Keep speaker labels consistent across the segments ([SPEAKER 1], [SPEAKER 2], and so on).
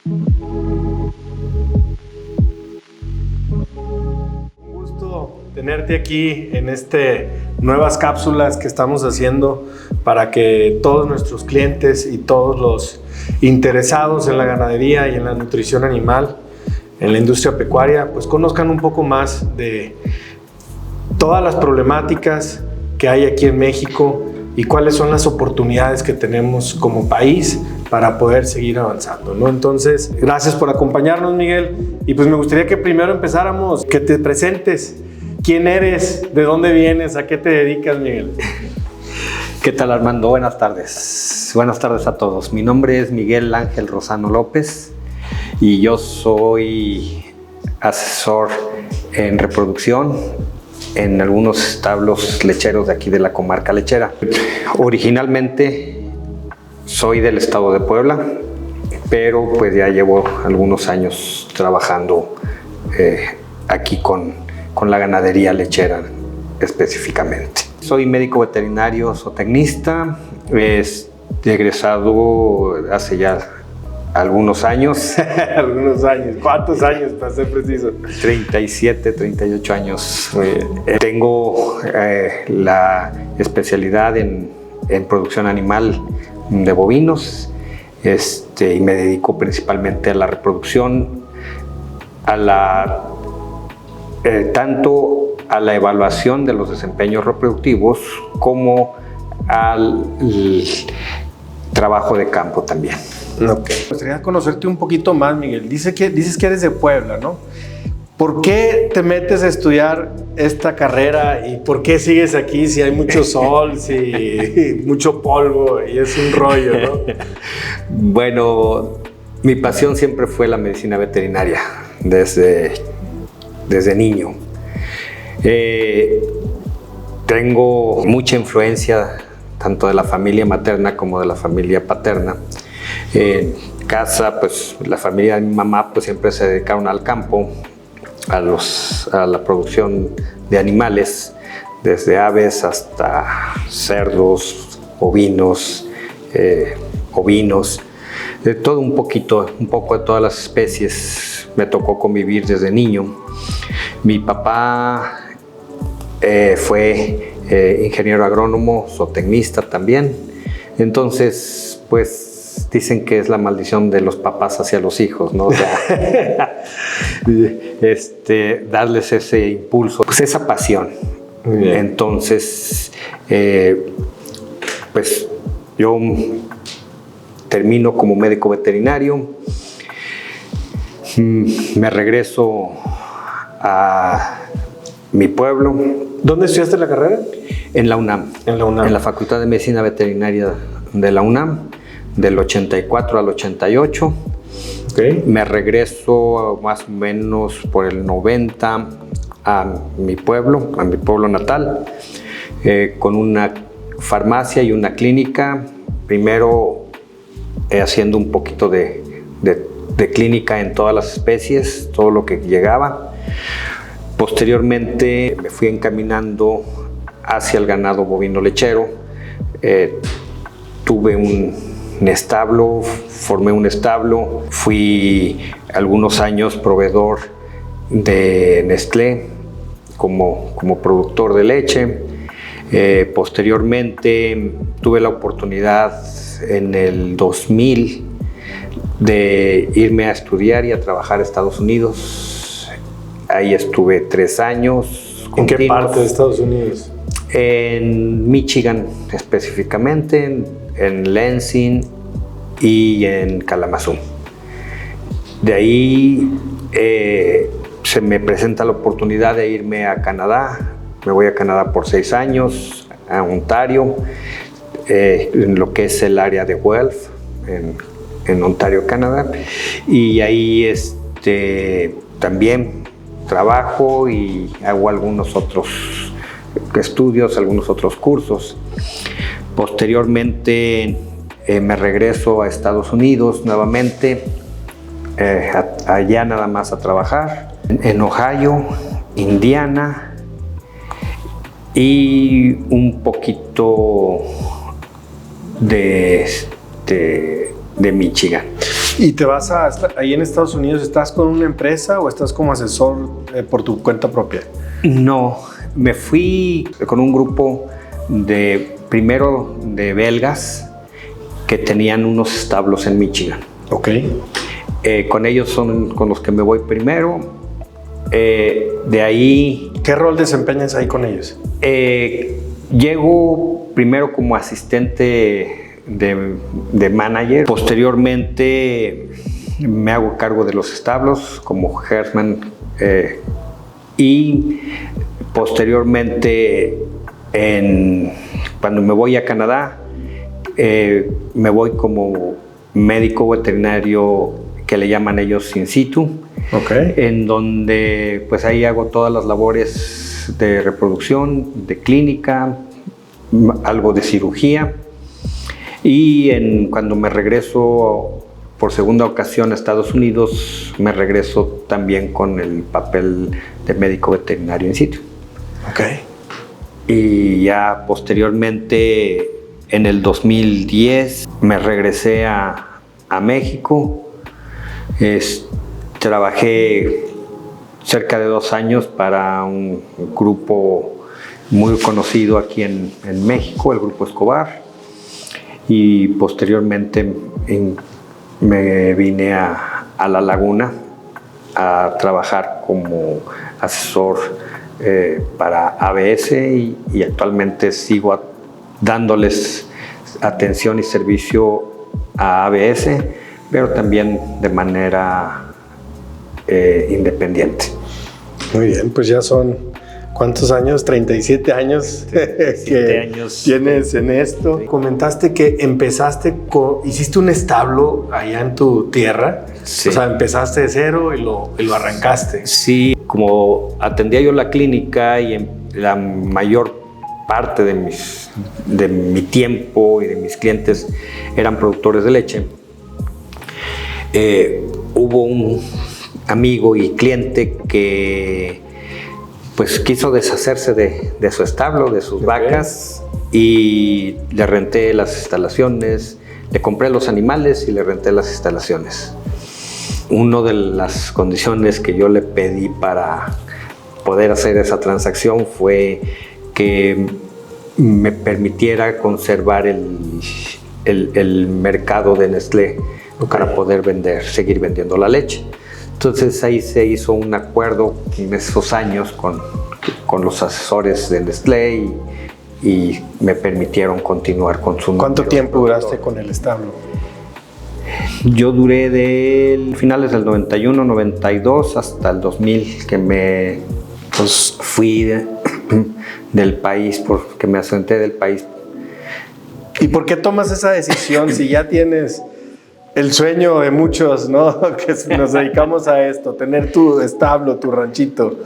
[SPEAKER 1] Un gusto tenerte aquí en nuevas cápsulas que estamos haciendo para que todos nuestros clientes y todos los interesados en la ganadería y en la nutrición animal, en la industria pecuaria, pues conozcan un poco más de todas las problemáticas que hay aquí en México y cuáles son las oportunidades que tenemos como país para poder seguir avanzando, ¿no? Entonces, gracias por acompañarnos, Miguel. Y pues me gustaría que primero empezáramos, que te presentes. ¿Quién eres? ¿De dónde vienes? ¿A qué te dedicas, Miguel?
[SPEAKER 2] ¿Qué tal, Armando? Buenas tardes. Buenas tardes a todos. Mi nombre es Miguel Ángel Rosano López y yo soy asesor en reproducción en algunos establos lecheros de aquí de la comarca lechera. Originalmente soy del estado de Puebla, pero pues ya llevo algunos años trabajando aquí con la ganadería lechera específicamente. Soy médico veterinario zootecnista, egresado hace ya algunos años.
[SPEAKER 1] Algunos años. ¿Cuántos años, para ser preciso?
[SPEAKER 2] 37, 38 años. Tengo la especialidad en producción animal de bovinos y me dedico principalmente a la reproducción, tanto a la evaluación de los desempeños reproductivos como al trabajo de campo también.
[SPEAKER 1] Okay. Me gustaría conocerte un poquito más, Miguel. Dices que eres de Puebla, ¿no? ¿Por qué te metes a estudiar esta carrera y por qué sigues aquí si hay mucho sol, si mucho polvo y es un rollo, ¿no?
[SPEAKER 2] Bueno, mi pasión siempre fue la medicina veterinaria desde niño. Tengo mucha influencia tanto de la familia materna como de la familia paterna. En casa, pues la familia de mi mamá pues siempre se dedicaron al campo, a la producción de animales, desde aves hasta cerdos, ovinos, de todo un poco de todas las especies me tocó convivir desde niño. Mi papá fue ingeniero agrónomo, zootecnista también, entonces pues dicen que es la maldición de los papás hacia los hijos, ¿no? O sea, darles ese impulso, pues esa pasión. Entonces, pues yo termino como médico veterinario, me regreso a mi pueblo.
[SPEAKER 1] ¿Dónde estudiaste la carrera?
[SPEAKER 2] En la UNAM.
[SPEAKER 1] En la UNAM.
[SPEAKER 2] En la Facultad de Medicina Veterinaria de la UNAM. Del 84 al 88.
[SPEAKER 1] Okay.
[SPEAKER 2] Me regreso más o menos por el 90 a mi pueblo natal, con una farmacia y una clínica. Primero haciendo un poquito de clínica en todas las especies, todo lo que llegaba. Posteriormente me fui encaminando hacia el ganado bovino lechero. Tuve un establo, formé un establo, fui algunos años proveedor de Nestlé como productor de leche. Posteriormente tuve la oportunidad en el 2000 de irme a estudiar y a trabajar a Estados Unidos. Ahí estuve 3 años.
[SPEAKER 1] ¿En qué parte de Estados Unidos?
[SPEAKER 2] En Michigan específicamente, en Lansing y en Kalamazoo. De ahí se me presenta la oportunidad de irme a Canadá. Me voy a Canadá por 6 años, a Ontario, en lo que es el área de Guelph, en Ontario, Canadá. Y ahí también trabajo y hago algunos otros estudios, algunos otros cursos. Posteriormente me regreso a Estados Unidos nuevamente, allá nada más a trabajar, en Ohio, Indiana y un poquito de Michigan.
[SPEAKER 1] ¿Y te vas ahí en Estados Unidos, estás con una empresa o estás como asesor por tu cuenta propia?
[SPEAKER 2] No, me fui con un grupo primero de belgas que tenían unos establos en Michigan.
[SPEAKER 1] Ok.
[SPEAKER 2] Con ellos son con los que me voy primero. De ahí...
[SPEAKER 1] ¿Qué rol desempeñas ahí con ellos?
[SPEAKER 2] Llego primero como asistente de manager. Posteriormente me hago cargo de los establos como herdsman y posteriormente cuando me voy a Canadá me voy como médico veterinario que le llaman ellos in situ, en donde pues ahí hago todas las labores de reproducción, de clínica, algo de cirugía. Y cuando me regreso por segunda ocasión a Estados Unidos, me regreso también con el papel de médico veterinario in situ. Y ya posteriormente, en el 2010, me regresé a México. Trabajé cerca de 2 años para un grupo muy conocido aquí en México, el Grupo Escobar. Y posteriormente me vine a La Laguna a trabajar como asesor para ABS y actualmente sigo dándoles atención y servicio a ABS, pero también de manera independiente.
[SPEAKER 1] Muy bien, pues ya son... ¿Cuántos años? 37 años que tienes en esto. Sí. Comentaste que hiciste un establo allá en tu tierra. Sí. O sea, empezaste de cero y lo arrancaste.
[SPEAKER 2] Sí, como atendía yo la clínica y la mayor parte de mi tiempo y de mis clientes eran productores de leche, hubo un amigo y cliente que pues quiso deshacerse de su establo, de sus vacas, y le renté las instalaciones, le compré los animales y le renté las instalaciones. Una de las condiciones que yo le pedí para poder hacer esa transacción fue que me permitiera conservar el mercado de Nestlé para poder seguir vendiendo la leche. Entonces ahí se hizo un acuerdo en esos años con los asesores de Nestlé y me permitieron continuar con su...
[SPEAKER 1] ¿Cuánto tiempo duraste con el establo?
[SPEAKER 2] Yo duré de finales del 91, 92 hasta el 2000 que me fui del país, porque me ausenté del país.
[SPEAKER 1] ¿Y por qué tomas esa decisión si ya tienes... el sueño de muchos, ¿no? Que nos dedicamos a esto, tener tu establo, tu ranchito,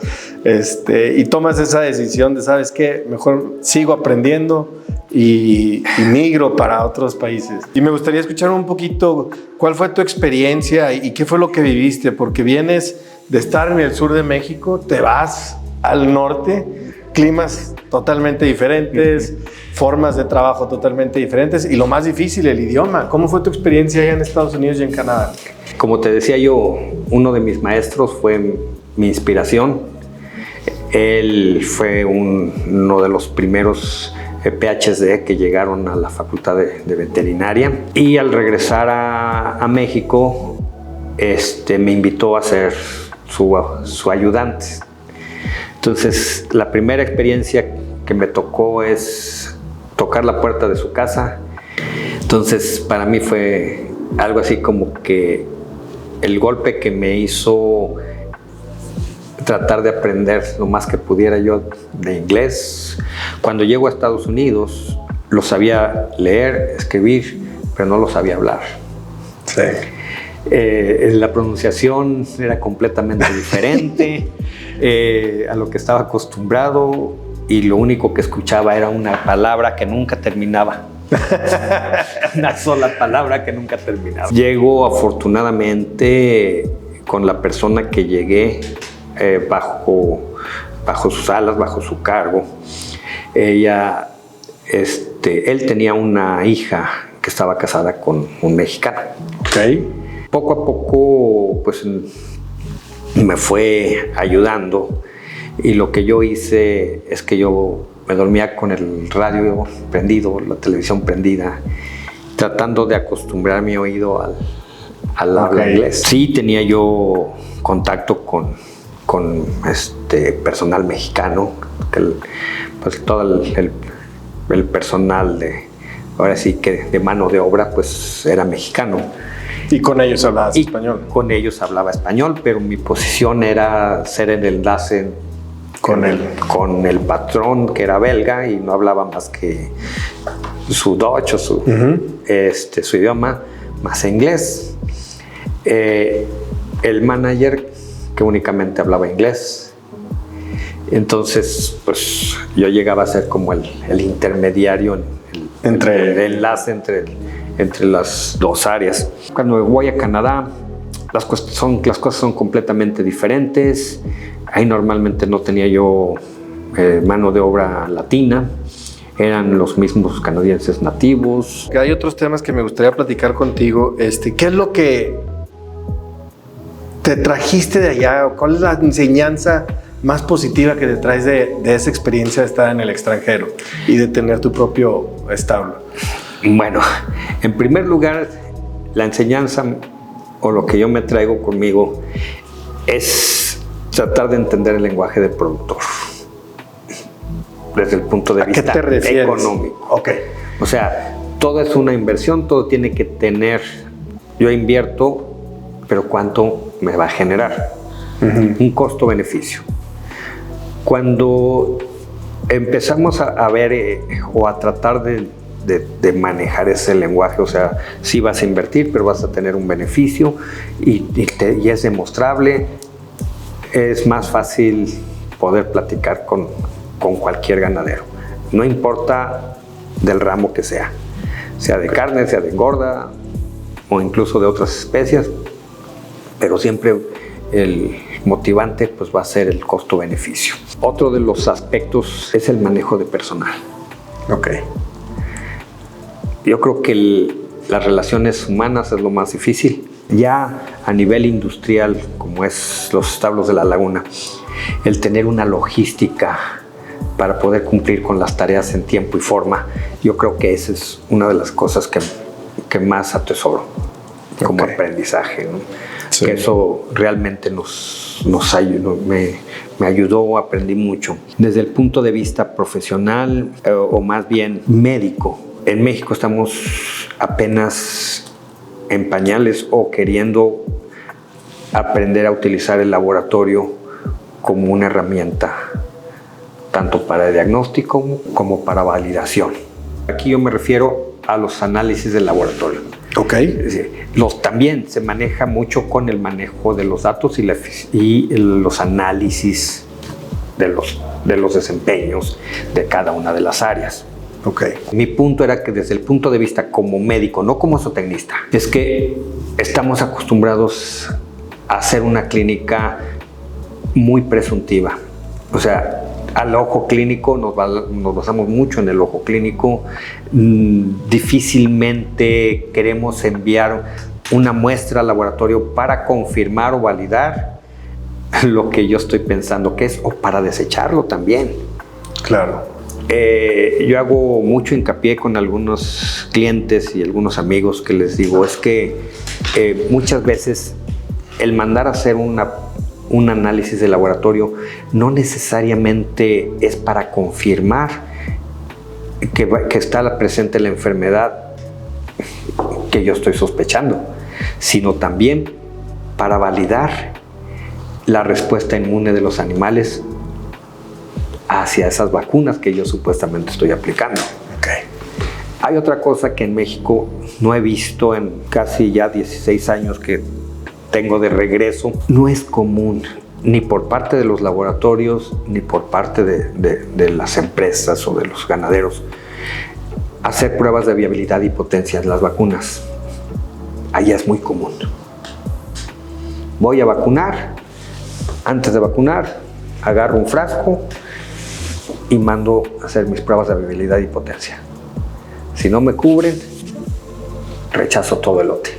[SPEAKER 1] y tomas esa decisión de, ¿sabes qué? Mejor sigo aprendiendo y migro para otros países. Y me gustaría escuchar un poquito cuál fue tu experiencia y qué fue lo que viviste, porque vienes de estar en el sur de México, te vas al norte, climas totalmente diferentes, formas de trabajo totalmente diferentes y lo más difícil, el idioma. ¿Cómo fue tu experiencia allá en Estados Unidos y en Canadá?
[SPEAKER 2] Como te decía yo, uno de mis maestros fue mi inspiración. Él fue uno de los primeros PhD que llegaron a la Facultad de Veterinaria, y al regresar a México me invitó a ser su ayudante. Entonces, la primera experiencia que me tocó es tocar la puerta de su casa. Entonces, para mí fue algo así como que el golpe que me hizo tratar de aprender lo más que pudiera yo de inglés. Cuando llego a Estados Unidos, lo sabía leer, escribir, pero no lo sabía hablar.
[SPEAKER 1] Sí.
[SPEAKER 2] La pronunciación era completamente diferente a lo que estaba acostumbrado, y lo único que escuchaba era una palabra que nunca terminaba. Una sola palabra que nunca terminaba. Llego afortunadamente con la persona que llegué bajo sus alas, bajo su cargo. Él tenía una hija que estaba casada con un mexicano.
[SPEAKER 1] Okay.
[SPEAKER 2] poco a poco pues me fue ayudando, y lo que yo hice es que yo me dormía con el radio prendido, la televisión prendida, tratando de acostumbrar mi oído al habla inglés. Sí tenía yo contacto con personal mexicano, pues todo el personal ahora sí que de mano de obra pues era mexicano.
[SPEAKER 1] ¿Y con ellos hablabas español?
[SPEAKER 2] Con ellos hablaba español, pero mi posición era ser el enlace con el patrón, que era belga, y no hablaba más que su Dutch o su idioma, más inglés. El manager, que únicamente hablaba inglés. Entonces, pues yo llegaba a ser como el intermediario, el enlace entre las dos áreas. Cuando voy a Canadá, las cosas son completamente diferentes. Ahí normalmente no tenía yo mano de obra latina, eran los mismos canadienses nativos.
[SPEAKER 1] Hay otros temas que me gustaría platicar contigo. ¿Qué es lo que te trajiste de allá? ¿Cuál es la enseñanza más positiva que te traes de esa experiencia de estar en el extranjero y de tener tu propio establo?
[SPEAKER 2] Bueno, en primer lugar, la enseñanza o lo que yo me traigo conmigo es tratar de entender el lenguaje del productor desde el punto de vista económico.
[SPEAKER 1] Okay.
[SPEAKER 2] O sea, todo es una inversión, todo tiene que tener, yo invierto, pero ¿cuánto me va a generar? Un costo-beneficio. Cuando empezamos a ver o a tratar de manejar ese lenguaje, o sea, sí vas a invertir, pero vas a tener un beneficio y es demostrable, es más fácil poder platicar con cualquier ganadero. No importa del ramo que sea de carne, sea de engorda o incluso de otras especies, pero siempre el motivante pues va a ser el costo-beneficio. Otro de los aspectos es el manejo de personal.
[SPEAKER 1] Okay.
[SPEAKER 2] Yo creo que las relaciones humanas es lo más difícil. Ya a nivel industrial, como es los establos de la laguna, el tener una logística para poder cumplir con las tareas en tiempo y forma, yo creo que esa es una de las cosas que más atesoro como aprendizaje, ¿no? Sí. Que eso realmente nos ayudó, me ayudó, aprendí mucho. Desde el punto de vista profesional o más bien médico, en México estamos apenas en pañales o queriendo aprender a utilizar el laboratorio como una herramienta, tanto para diagnóstico como para validación. Aquí yo me refiero a los análisis del laboratorio.
[SPEAKER 1] Okay.
[SPEAKER 2] También se maneja mucho con el manejo de los datos y los análisis de los desempeños de cada una de las áreas.
[SPEAKER 1] Okay.
[SPEAKER 2] Mi punto era que desde el punto de vista como médico, no como zootecnista, es que estamos acostumbrados a hacer una clínica muy presuntiva. O sea, al ojo clínico, nos basamos mucho en el ojo clínico. Difícilmente queremos enviar una muestra al laboratorio para confirmar o validar lo que yo estoy pensando que es, o para desecharlo también.
[SPEAKER 1] Claro.
[SPEAKER 2] Yo hago mucho hincapié con algunos clientes y algunos amigos que les digo, es que muchas veces el mandar a hacer un análisis de laboratorio no necesariamente es para confirmar que está presente la enfermedad que yo estoy sospechando, sino también para validar la respuesta inmune de los animales hacia esas vacunas que yo supuestamente estoy aplicando.
[SPEAKER 1] Okay.
[SPEAKER 2] Hay otra cosa que en México no he visto en casi ya 16 años que tengo de regreso. No es común, ni por parte de los laboratorios, ni por parte de las empresas o de los ganaderos, hacer pruebas de viabilidad y potencia en las vacunas. Allá es muy común. Voy a vacunar, antes de vacunar, agarro un frasco y mando a hacer mis pruebas de viabilidad y potencia. Si no me cubren, rechazo todo el lote.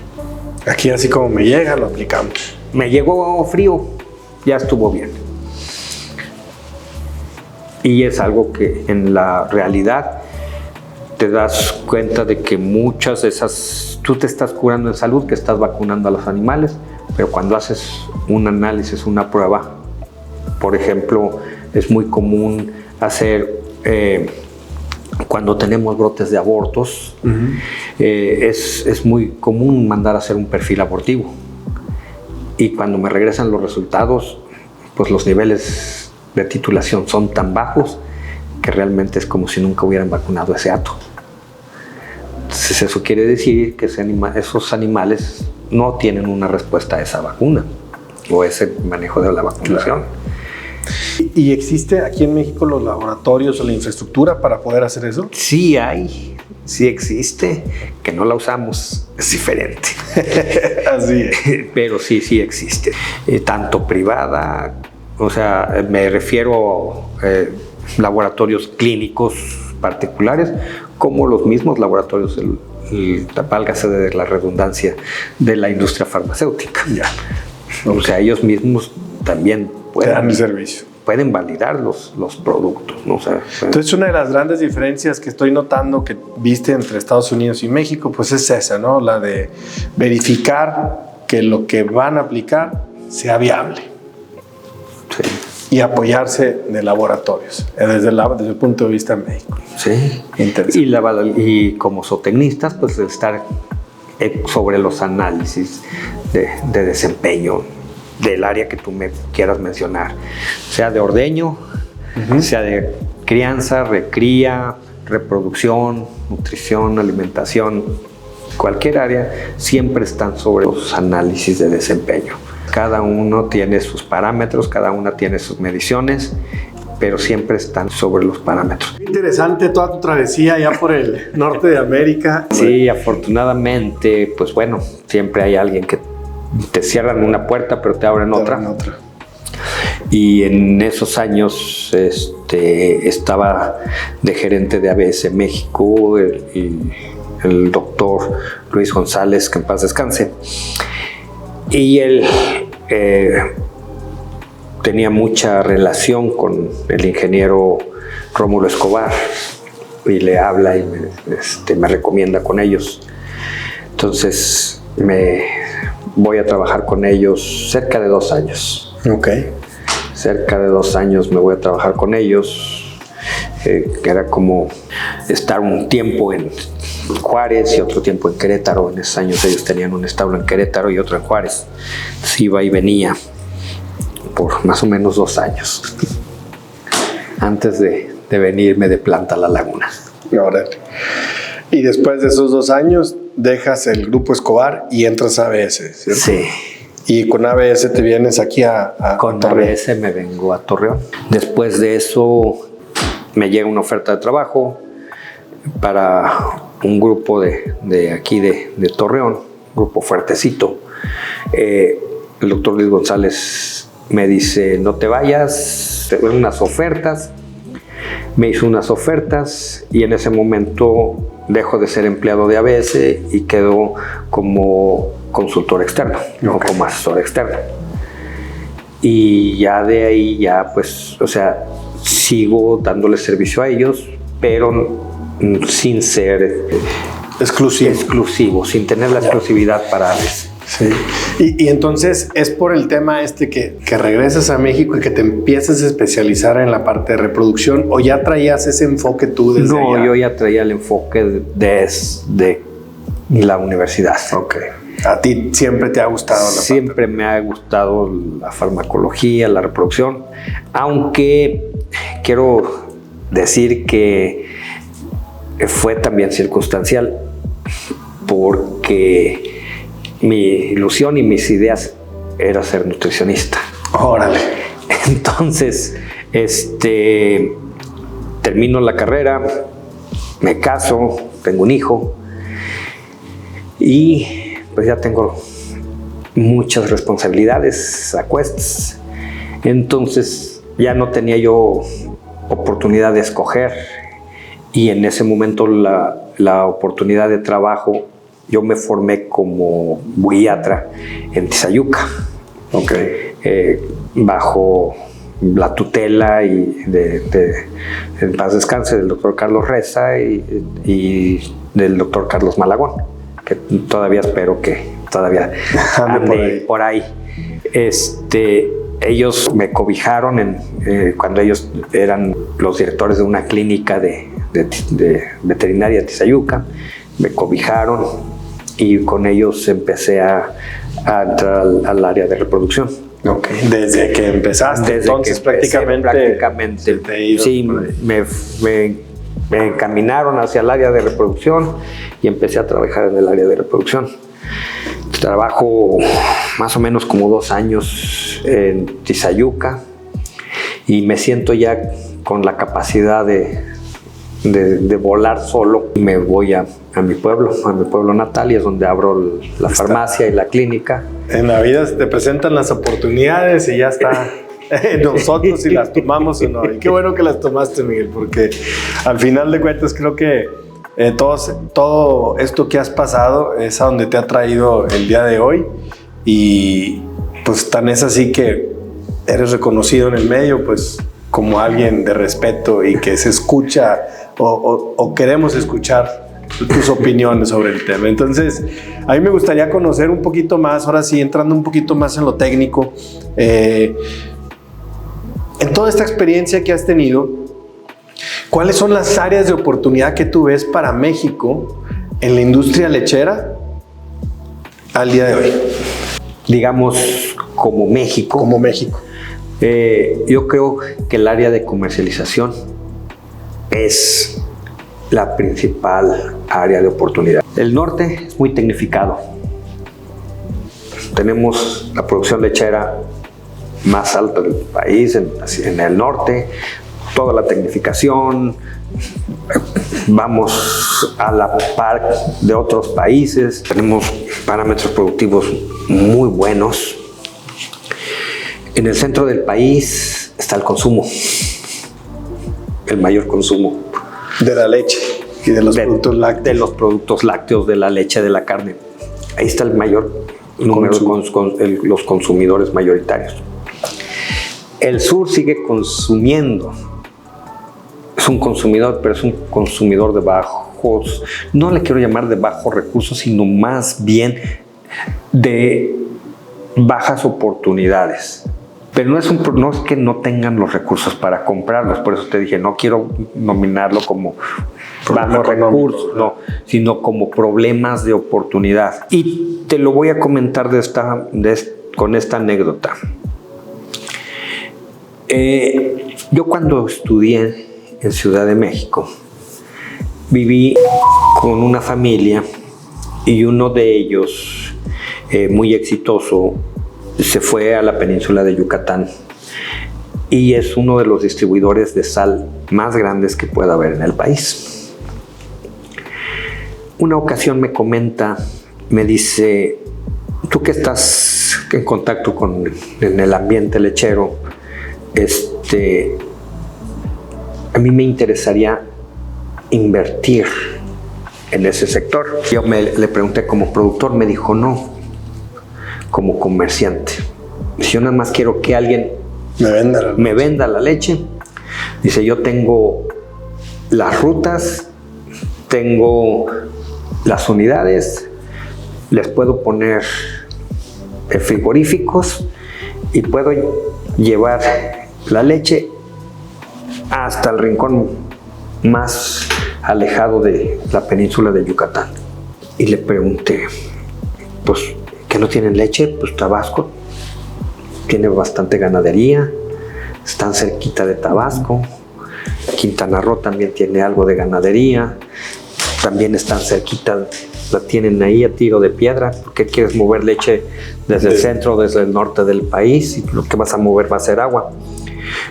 [SPEAKER 1] Aquí así como me llega, lo aplicamos.
[SPEAKER 2] Me llegó frío, ya estuvo bien. Y es algo que en la realidad te das cuenta de que muchas de esas, tú te estás curando en salud, que estás vacunando a los animales, pero cuando haces un análisis, una prueba, por ejemplo, es muy común hacer, cuando tenemos brotes de abortos, es muy común mandar a hacer un perfil abortivo. Y cuando me regresan los resultados, pues los niveles de titulación son tan bajos que realmente es como si nunca hubieran vacunado ese hato. Entonces eso quiere decir que esos animales no tienen una respuesta a esa vacuna o ese manejo de la vacunación.
[SPEAKER 1] ¿Y existe aquí en México los laboratorios o la infraestructura para poder hacer eso?
[SPEAKER 2] Sí hay, sí existe, que no la usamos, es diferente.
[SPEAKER 1] Así es.
[SPEAKER 2] Pero sí existe, tanto privada, o sea, me refiero a laboratorios clínicos particulares, como los mismos laboratorios, válgase de la redundancia, de la industria farmacéutica.
[SPEAKER 1] Ya.
[SPEAKER 2] O sea, ellos mismos también
[SPEAKER 1] Te dan el servicio.
[SPEAKER 2] pueden validar los productos, ¿no? O sea,
[SPEAKER 1] Entonces, una de las grandes diferencias que estoy notando que viste entre Estados Unidos y México, pues es esa, ¿no? La de verificar que lo que van a aplicar sea viable.
[SPEAKER 2] sí.
[SPEAKER 1] Y apoyarse de laboratorios, desde el punto de vista médico.
[SPEAKER 2] Sí.
[SPEAKER 1] Interesante.
[SPEAKER 2] Y como zootecnistas, pues estar sobre los análisis de desempeño del área que tú me quieras mencionar, sea de ordeño, sea de crianza, recría, reproducción, nutrición, alimentación, cualquier área, siempre están sobre los análisis de desempeño. Cada uno tiene sus parámetros, cada una tiene sus mediciones, pero siempre están sobre los parámetros.
[SPEAKER 1] Interesante toda tu travesía allá por el norte de América.
[SPEAKER 2] Sí, afortunadamente, pues bueno, siempre hay alguien que te cierran una puerta, pero te abren otra. Y en esos años estaba de gerente de ABS México el doctor Luis González, que en paz descanse. Y él tenía mucha relación con el ingeniero Rómulo Escobar y le habla y me recomienda con ellos. Entonces voy a trabajar con ellos cerca de 2 años.
[SPEAKER 1] Ok.
[SPEAKER 2] Cerca de 2 años me voy a trabajar con ellos. Que era como estar un tiempo en Juárez y otro tiempo en Querétaro. En esos años ellos tenían un establo en Querétaro y otro en Juárez. Entonces iba y venía por más o menos 2 años antes de venirme de planta a la laguna.
[SPEAKER 1] Órale. Y después de esos 2 años dejas el grupo Escobar y entras a ABS, ¿cierto?
[SPEAKER 2] Sí.
[SPEAKER 1] Y con ABS te vienes aquí
[SPEAKER 2] Con
[SPEAKER 1] Torreón.
[SPEAKER 2] ABS me vengo a Torreón. Después de eso me llega una oferta de trabajo para un grupo de aquí de Torreón, grupo fuertecito. El doctor Luis González me dice, no te vayas, te doy unas ofertas. Me hizo unas ofertas y en ese momento dejo de ser empleado de ABS y quedo como consultor externo, o como asesor externo. Y ya de ahí, ya pues, o sea, sigo dándole servicio a ellos, pero sin ser exclusivo, sin tener la exclusividad para ABS.
[SPEAKER 1] Sí. Y entonces es por el tema que regresas a México y que te empiezas a especializar en la parte de reproducción, o ya traías ese enfoque tú desde allá?
[SPEAKER 2] No, yo ya traía el enfoque desde la universidad.
[SPEAKER 1] Ok. ¿A ti siempre te ha gustado
[SPEAKER 2] Siempre me ha gustado la farmacología, la reproducción, aunque quiero decir que fue también circunstancial, porque mi ilusión y mis ideas era ser nutricionista.
[SPEAKER 1] Órale.
[SPEAKER 2] Entonces, termino la carrera, me caso, tengo un hijo y pues ya tengo muchas responsabilidades a cuestas. Entonces ya no tenía yo oportunidad de escoger y en ese momento la oportunidad de trabajo yo me formé como buiatra en Tizayuca, bajo la tutela y en paz descanse del doctor Carlos Reza y del doctor Carlos Malagón, que todavía espero que todavía ande por ahí. Ellos me cobijaron cuando ellos eran los directores de una clínica de veterinaria de Tizayuca. Me cobijaron y con ellos empecé a entrar al área de reproducción.
[SPEAKER 1] Desde que empezaste, entonces prácticamente
[SPEAKER 2] sí, me encaminaron hacia el área de reproducción y empecé a trabajar en el área de reproducción. Trabajo más o menos como 2 años en Tizayuca y me siento ya con la capacidad de volar solo. Me voy a mi pueblo natal, y es donde abro la farmacia y la clínica.
[SPEAKER 1] En la vida se te presentan las oportunidades y ya está nosotros si las tomamos o no. Y qué bueno que las tomaste, Miguel, porque al final de cuentas creo que todo esto que has pasado es a donde te ha traído el día de hoy, y pues tan es así que eres reconocido en el medio pues como alguien de respeto y que se escucha o queremos escuchar tus opiniones sobre el tema. Entonces a mí me gustaría conocer un poquito más, ahora sí entrando un poquito más en lo técnico, en toda esta experiencia que has tenido, ¿cuáles son las áreas de oportunidad que tú ves para México en la industria lechera al día de hoy?
[SPEAKER 2] Digamos, como México.
[SPEAKER 1] Como México.
[SPEAKER 2] Yo creo que el área de comercialización es la principal área de oportunidad. El norte es muy tecnificado. Tenemos la producción lechera más alta del país en el norte. Toda la tecnificación, vamos a la par de otros países, tenemos parámetros productivos muy buenos. En el centro del país está el consumo, el mayor consumo.
[SPEAKER 1] De la leche y de los productos lácteos.
[SPEAKER 2] De los productos lácteos, de la leche, de la carne. Ahí está el mayor número de los consumidores mayoritarios. El sur sigue consumiendo. Es un consumidor, pero es un consumidor de bajos, no le quiero llamar de bajos recursos, sino más bien de bajas oportunidades. Pero no es que no tengan los recursos para comprarlos, por eso te dije, no quiero nominarlo como bajos recursos, no, sino como problemas de oportunidad. Y te lo voy a comentar con esta anécdota. Yo cuando estudié en Ciudad de México, viví con una familia y uno de ellos, muy exitoso, se fue a la península de Yucatán y es uno de los distribuidores de sal más grandes que pueda haber en el país. Una ocasión me comenta, me dice, tú que estás en contacto en el ambiente lechero, a mí me interesaría invertir en ese sector. Yo le pregunté como productor, me dijo no, como comerciante. Dice, yo nada más quiero que alguien me venda la leche. Dice, yo tengo las rutas, tengo las unidades, les puedo poner frigoríficos y puedo llevar la leche hasta el rincón más alejado de la península de Yucatán. Y le pregunté, pues, ¿que no tienen leche? Pues Tabasco tiene bastante ganadería, están cerquita de Tabasco. Quintana Roo también tiene algo de ganadería, también están cerquita, la tienen ahí a tiro de piedra. ¿Por qué quieres mover leche desde el centro, desde el norte del país? Y lo que vas a mover va a ser agua.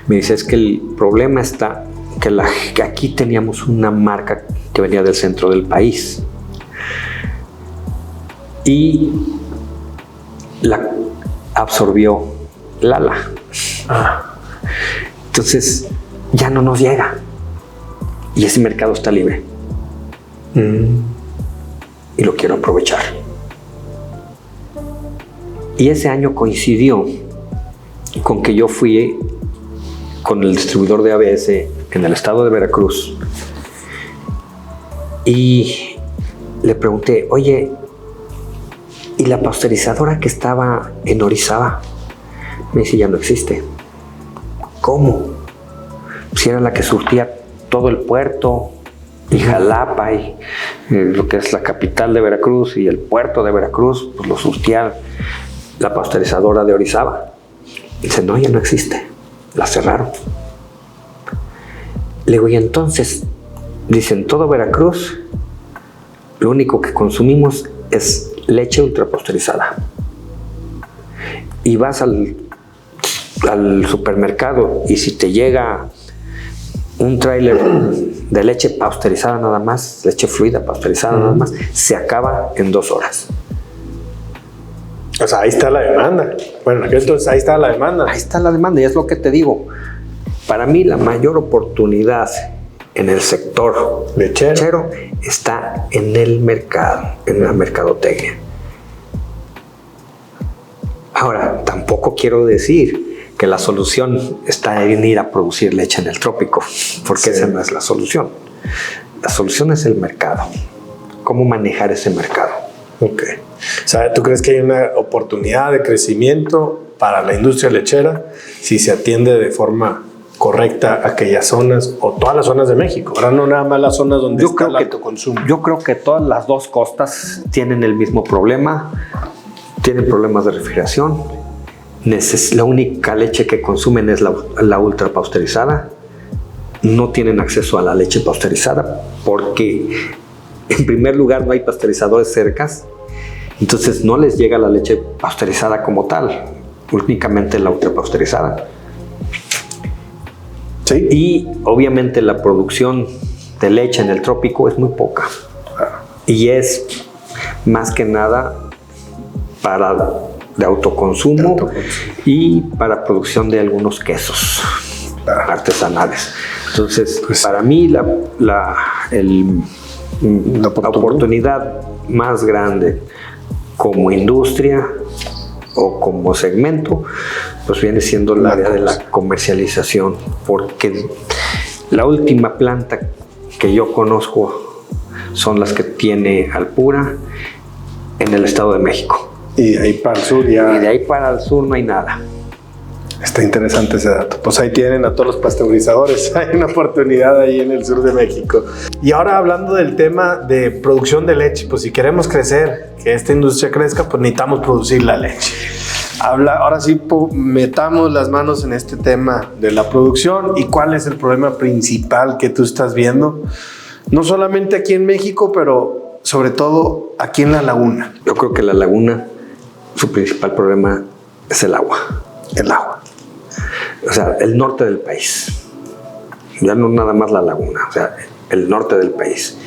[SPEAKER 2] Me dice, es que el problema está que aquí teníamos una marca que venía del centro del país y la absorbió Lala. Entonces ya no nos llega y ese mercado está libre. y lo quiero aprovechar. Y ese año coincidió con que yo fui con el distribuidor de ABS en el estado de Veracruz y le pregunté, oye, ¿y la pasteurizadora que estaba en Orizaba? Me dice, ya no existe. ¿Cómo? Si era la que surtía todo el puerto y Jalapa y lo que es la capital de Veracruz y el puerto de Veracruz, pues lo surtía la pasteurizadora de Orizaba. Dice, no, ya no existe, la cerraron. Le digo, y entonces, dice, en todo Veracruz, lo único que consumimos es leche ultrapasteurizada. Y vas al supermercado y si te llega un tráiler de leche pasteurizada nada más, leche fluida pasteurizada nada más, se acaba en 2 horas.
[SPEAKER 1] O sea, ahí está la demanda. Bueno, entonces ahí está la demanda.
[SPEAKER 2] Ahí está la demanda y es lo que te digo. Para mí la mayor oportunidad en el sector lechero está en el mercado, en la mercadotecnia. Ahora, tampoco quiero decir que la solución está en ir a producir leche en el trópico, porque esa no es la solución. La solución es el mercado. ¿Cómo manejar ese mercado?
[SPEAKER 1] Ok. O sea, ¿tú crees que hay una oportunidad de crecimiento para la industria lechera si se atiende de forma correcta aquellas zonas o todas las zonas de México? Ahora no nada más las zonas donde está el alto consumo.
[SPEAKER 2] Yo creo que todas las 2 costas tienen el mismo problema, tienen problemas de refrigeración. La única leche que consumen es la ultra pasteurizada. No tienen acceso a la leche pasteurizada porque en primer lugar no hay pasteurizadores cercas. Entonces no les llega la leche pasteurizada como tal, únicamente la ultrapasteurizada.
[SPEAKER 1] Sí.
[SPEAKER 2] Y obviamente la producción de leche en el trópico es muy poca. Y es más que nada de autoconsumo y para producción de algunos quesos artesanales. Entonces, para mí la oportunidad más grande como industria o como segmento, pues viene siendo el área de la comercialización, porque la última planta que yo conozco son las que tiene Alpura en el Estado de México.
[SPEAKER 1] Y de ahí para el sur ya...
[SPEAKER 2] Y de ahí para el sur no hay nada.
[SPEAKER 1] Está interesante ese dato. Pues ahí tienen a todos los pasteurizadores. Hay una oportunidad ahí en el sur de México. Y ahora hablando del tema de producción de leche, pues si queremos crecer, que esta industria crezca, pues necesitamos producir la leche. Ahora sí, metamos las manos en este tema de la producción y cuál es el problema principal que tú estás viendo, no solamente aquí en México, pero sobre todo aquí en la laguna.
[SPEAKER 2] Yo creo que la laguna, su principal problema es el agua.
[SPEAKER 1] El agua.
[SPEAKER 2] O sea, el norte del país. Ya no nada más la laguna, o sea, el norte del país.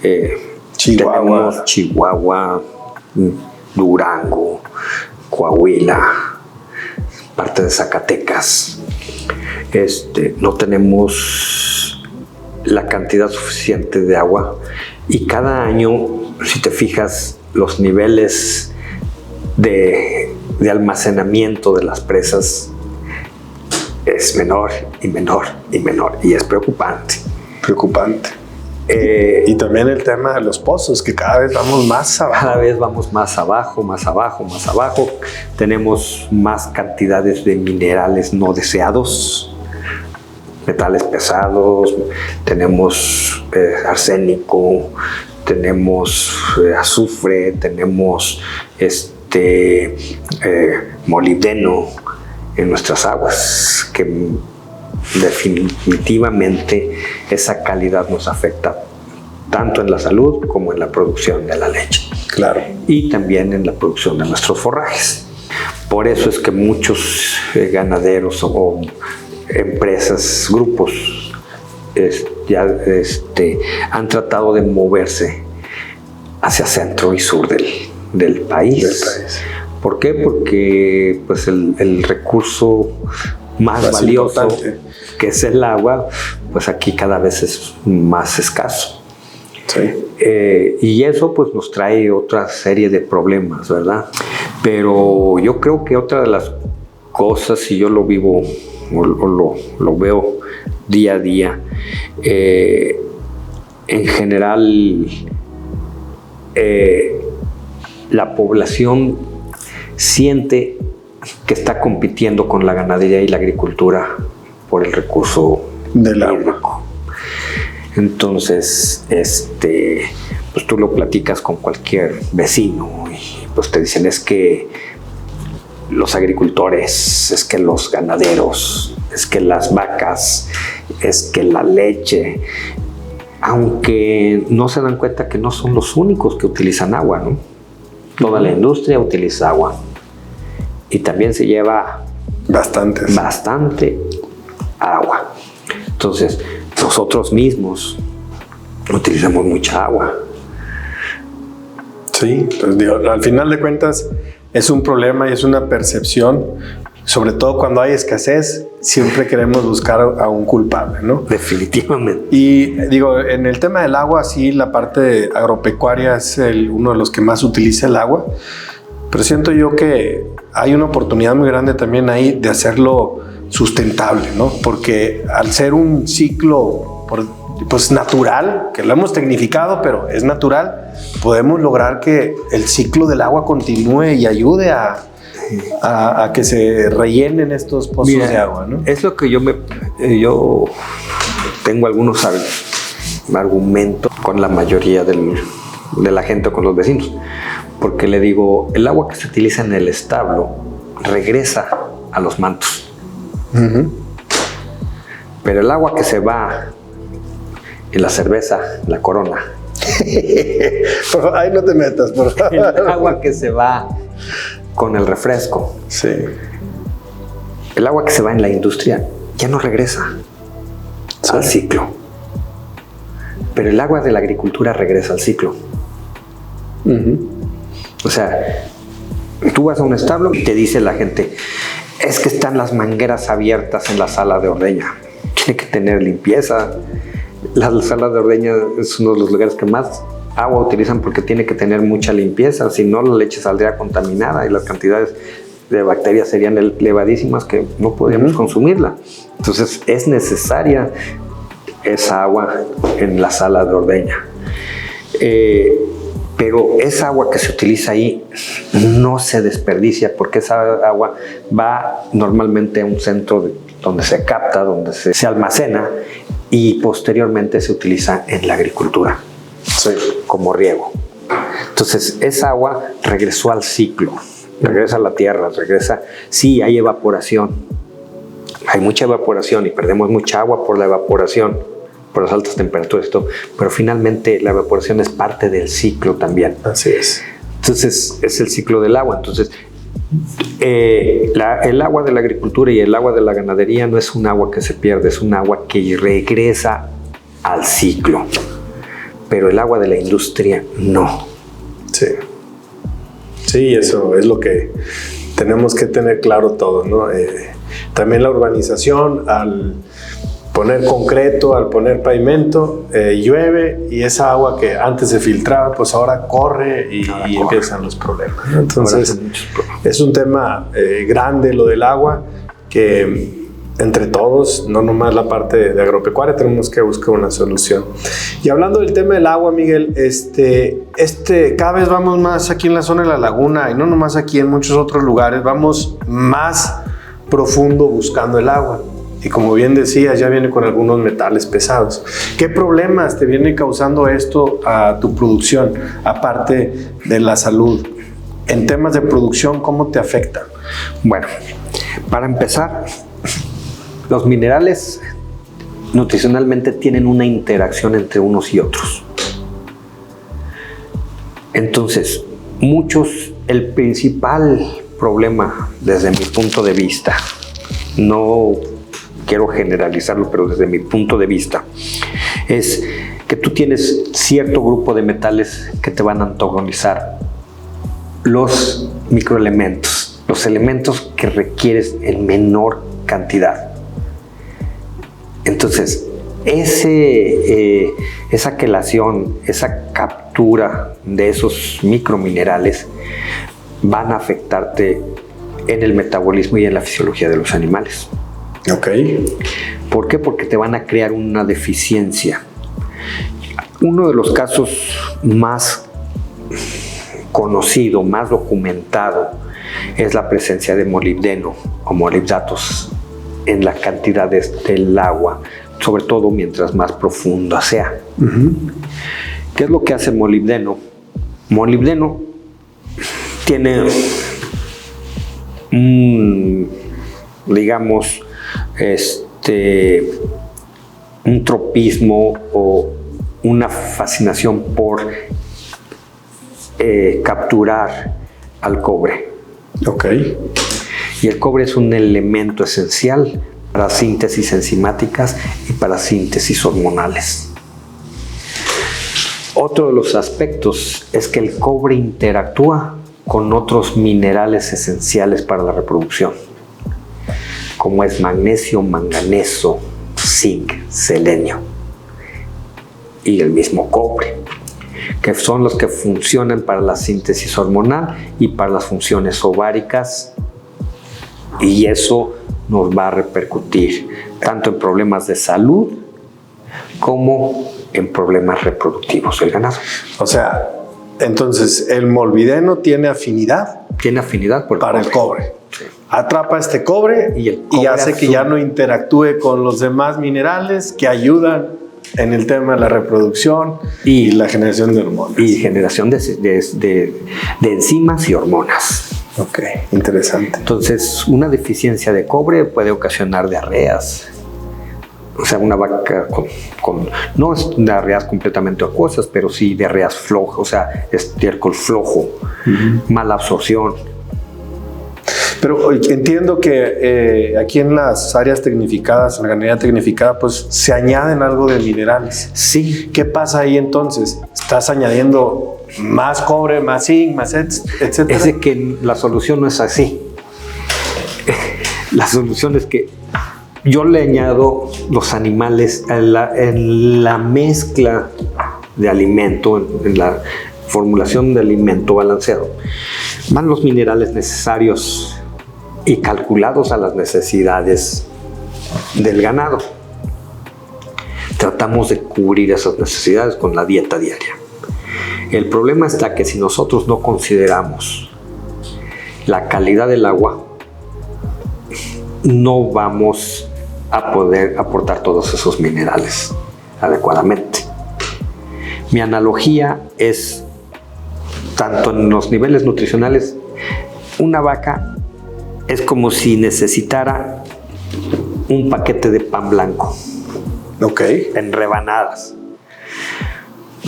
[SPEAKER 2] Tenemos Chihuahua, Durango, Coahuila, parte de Zacatecas. No tenemos la cantidad suficiente de agua y cada año, si te fijas, los niveles de almacenamiento de las presas es menor y menor y menor y es preocupante.
[SPEAKER 1] Y también el tema de los pozos, que cada vez vamos más abajo.
[SPEAKER 2] Cada vez vamos más abajo, más abajo, más abajo. Tenemos más cantidades de minerales no deseados, metales pesados, tenemos arsénico, tenemos azufre, tenemos molibdeno en nuestras aguas, que definitivamente esa calidad nos afecta tanto en la salud como en la producción de la leche.
[SPEAKER 1] Claro.
[SPEAKER 2] Y también en la producción de nuestros forrajes. Por eso es que muchos ganaderos o empresas, grupos, han tratado de moverse hacia centro y sur del país. ¿Por qué? Porque pues el recurso más valioso, que es el agua, pues aquí cada vez es más escaso.
[SPEAKER 1] Sí.
[SPEAKER 2] Y eso pues nos trae otra serie de problemas, ¿verdad? Pero yo creo que otra de las cosas, y yo lo vivo o lo veo día a día, en general la población siente que está compitiendo con la ganadería y la agricultura por el recurso
[SPEAKER 1] del agua.
[SPEAKER 2] Entonces, pues tú lo platicas con cualquier vecino y pues te dicen es que los agricultores, es que los ganaderos, es que las vacas, es que la leche, aunque no se dan cuenta que no son los únicos que utilizan agua, ¿no? Toda la industria utiliza agua y también se lleva bastante agua. Entonces, nosotros mismos utilizamos mucha agua.
[SPEAKER 1] Sí, pues digo, al final de cuentas es un problema y es una percepción, sobre todo cuando hay escasez, siempre queremos buscar a un culpable, ¿no?
[SPEAKER 2] Definitivamente.
[SPEAKER 1] Y digo, en el tema del agua, sí, la parte agropecuaria es uno de los que más utiliza el agua, pero siento yo que hay una oportunidad muy grande también ahí de hacerlo sustentable, ¿no? Porque al ser un ciclo pues natural, que lo hemos tecnificado, pero es natural, podemos lograr que el ciclo del agua continúe y ayude a que se rellenen estos pozos de agua, ¿no?
[SPEAKER 2] Es lo que yo tengo algunos argumentos con la mayoría de la gente o con los vecinos, porque le digo, el agua que se utiliza en el establo regresa a los mantos. Pero el agua que se va en la cerveza, en la Corona,
[SPEAKER 1] por favor, ahí no te metas, por favor.
[SPEAKER 2] El agua que se va con el refresco,
[SPEAKER 1] sí.
[SPEAKER 2] El agua que se va en la industria ya no regresa al ciclo, pero el agua de la agricultura regresa al ciclo. O sea, tú vas a un establo y te dice la gente, es que están las mangueras abiertas en la sala de ordeña, tiene que tener limpieza. La sala de ordeña es uno de los lugares que más agua utilizan porque tiene que tener mucha limpieza, si no la leche saldría contaminada y las cantidades de bacterias serían elevadísimas que no podríamos consumirla. Entonces es necesaria esa agua en la sala de ordeña. Pero esa agua que se utiliza ahí no se desperdicia porque esa agua va normalmente a un centro donde se capta, donde se almacena y posteriormente se utiliza en la agricultura como riego. Entonces esa agua regresó al ciclo, regresa a la tierra, sí, hay evaporación, hay mucha evaporación y perdemos mucha agua por la evaporación, por las altas temperaturas y todo, pero finalmente la evaporación es parte del ciclo también.
[SPEAKER 1] Así es.
[SPEAKER 2] Entonces es el ciclo del agua. Entonces el agua de la agricultura y el agua de la ganadería no es un agua que se pierde, es un agua que regresa al ciclo, pero el agua de la industria no.
[SPEAKER 1] Sí, eso es lo que tenemos que tener claro todo, ¿no? También la urbanización, al poner concreto, al poner pavimento, llueve y esa agua que antes se filtraba, pues ahora corre y empiezan los problemas, ¿no? Entonces, es un tema grande lo del agua que entre todos, no nomás la parte de agropecuaria, tenemos que buscar una solución. Y hablando del tema del agua, Miguel, cada vez vamos más aquí en la zona de la laguna y no nomás aquí, en muchos otros lugares, vamos más profundo buscando el agua. Y como bien decías, ya viene con algunos metales pesados. ¿Qué problemas te viene causando esto a tu producción, aparte de la salud? En temas de producción, ¿cómo te afecta?
[SPEAKER 2] Bueno, para empezar, los minerales nutricionalmente tienen una interacción entre unos y otros. Entonces, el principal problema desde mi punto de vista, no quiero generalizarlo, pero desde mi punto de vista, es que tú tienes cierto grupo de metales que te van a antagonizar los microelementos, los elementos que requieres en menor cantidad. Entonces, esa quelación, esa captura de esos microminerales van a afectarte en el metabolismo y en la fisiología de los animales.
[SPEAKER 1] Ok.
[SPEAKER 2] ¿Por qué? Porque te van a crear una deficiencia. Uno de los casos más conocido, más documentado, es la presencia de molibdeno o molibdatos en la cantidad del agua, sobre todo mientras más profunda sea. ¿Qué es lo que hace el molibdeno? Molibdeno tiene digamos, un tropismo o una fascinación por capturar al cobre.
[SPEAKER 1] Ok.
[SPEAKER 2] Y el cobre es un elemento esencial para síntesis enzimáticas y para síntesis hormonales. Otro de los aspectos es que el cobre interactúa con otros minerales esenciales para la reproducción, como es magnesio, manganeso, zinc, selenio y el mismo cobre, que son los que funcionan para la síntesis hormonal y para las funciones ováricas, y eso nos va a repercutir tanto en problemas de salud como en problemas reproductivos del ganado.
[SPEAKER 1] O sea, entonces el molibdeno tiene afinidad.
[SPEAKER 2] Tiene afinidad
[SPEAKER 1] para el cobre.
[SPEAKER 2] Sí.
[SPEAKER 1] Atrapa este cobre y hace que ya no interactúe con los demás minerales que ayudan en el tema de la reproducción y la generación de hormonas.
[SPEAKER 2] Y generación de enzimas y hormonas.
[SPEAKER 1] Ok, interesante.
[SPEAKER 2] Entonces, una deficiencia de cobre puede ocasionar diarreas. O sea, una vaca no es diarreas completamente acuosas, pero sí diarreas flojas, o sea, estiércol flojo, mala absorción.
[SPEAKER 1] Pero entiendo que aquí en las áreas tecnificadas, en la ganadería tecnificada, pues se añaden algo de minerales.
[SPEAKER 2] Sí.
[SPEAKER 1] ¿Qué pasa ahí entonces? ¿Estás añadiendo más cobre, más zinc, más etcétera?
[SPEAKER 2] Es de que la solución no es así. La solución es que yo le añado los animales en la mezcla de alimento, en la formulación de alimento balanceado. Van los minerales necesarios y calculados a las necesidades del ganado. Tratamos de cubrir esas necesidades con la dieta diaria. El problema está que si nosotros no consideramos la calidad del agua, no vamos a poder aportar todos esos minerales adecuadamente. Mi analogía es, tanto en los niveles nutricionales, una vaca es como si necesitara un paquete de pan blanco.
[SPEAKER 1] Ok.
[SPEAKER 2] En rebanadas.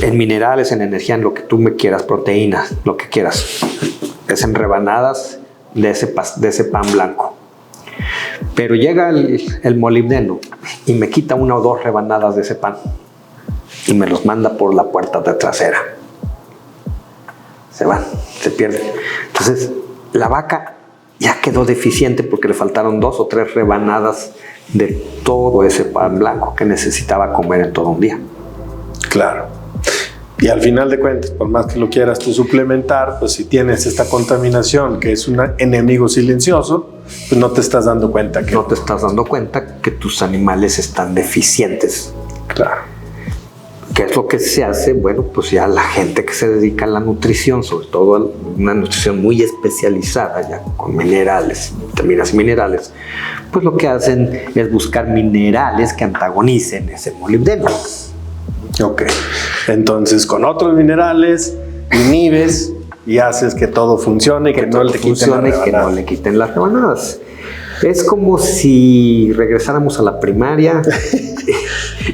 [SPEAKER 2] En minerales, en energía, en lo que tú me quieras, proteínas, lo que quieras. Es en rebanadas de ese pan blanco. Pero llega el molibdeno y me quita 1 o 2 rebanadas de ese pan y me los manda por la puerta de trasera. Se van, se pierden. Entonces, la vaca ya quedó deficiente porque le faltaron 2 o 3 rebanadas de todo ese pan blanco que necesitaba comer en todo un día.
[SPEAKER 1] Claro. Y al final de cuentas, por más que lo quieras tú suplementar, pues si tienes esta contaminación que es un enemigo silencioso, pues no te estás dando cuenta que...
[SPEAKER 2] No te estás dando cuenta que tus animales están deficientes.
[SPEAKER 1] Claro.
[SPEAKER 2] ¿Qué es lo que se hace? Bueno, pues ya la gente que se dedica a la nutrición, sobre todo una nutrición muy especializada, ya con minerales, vitaminas y minerales, pues lo que hacen es buscar minerales que antagonicen ese molibdeno.
[SPEAKER 1] Ok. Entonces, con otros minerales, inhibes y haces que todo funcione y que no le
[SPEAKER 2] quiten las rebanadas. Es como si regresáramos a la primaria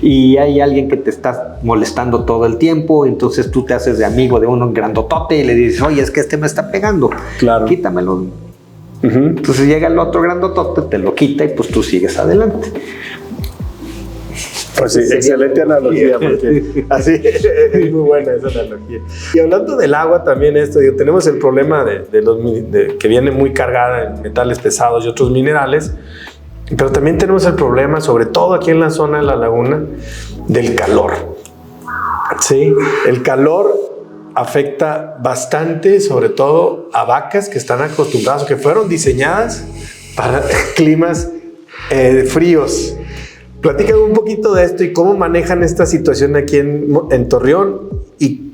[SPEAKER 2] y hay alguien que te está molestando todo el tiempo, entonces tú te haces de amigo de uno grandotote y le dices, oye, es que este me está pegando,
[SPEAKER 1] claro,
[SPEAKER 2] quítamelo. Entonces llega el otro grandotote, te lo quita y pues tú sigues adelante.
[SPEAKER 1] Pues sí, excelente analogía, porque así es muy buena esa analogía. Y hablando del agua también tenemos el problema que viene muy cargada en metales pesados y otros minerales, Pero también tenemos el problema, sobre todo aquí en la zona de la laguna, del calor. Sí, el calor afecta bastante, sobre todo a vacas que están acostumbradas o que fueron diseñadas para climas fríos. Platícame un poquito de esto y cómo manejan esta situación aquí en Torreón y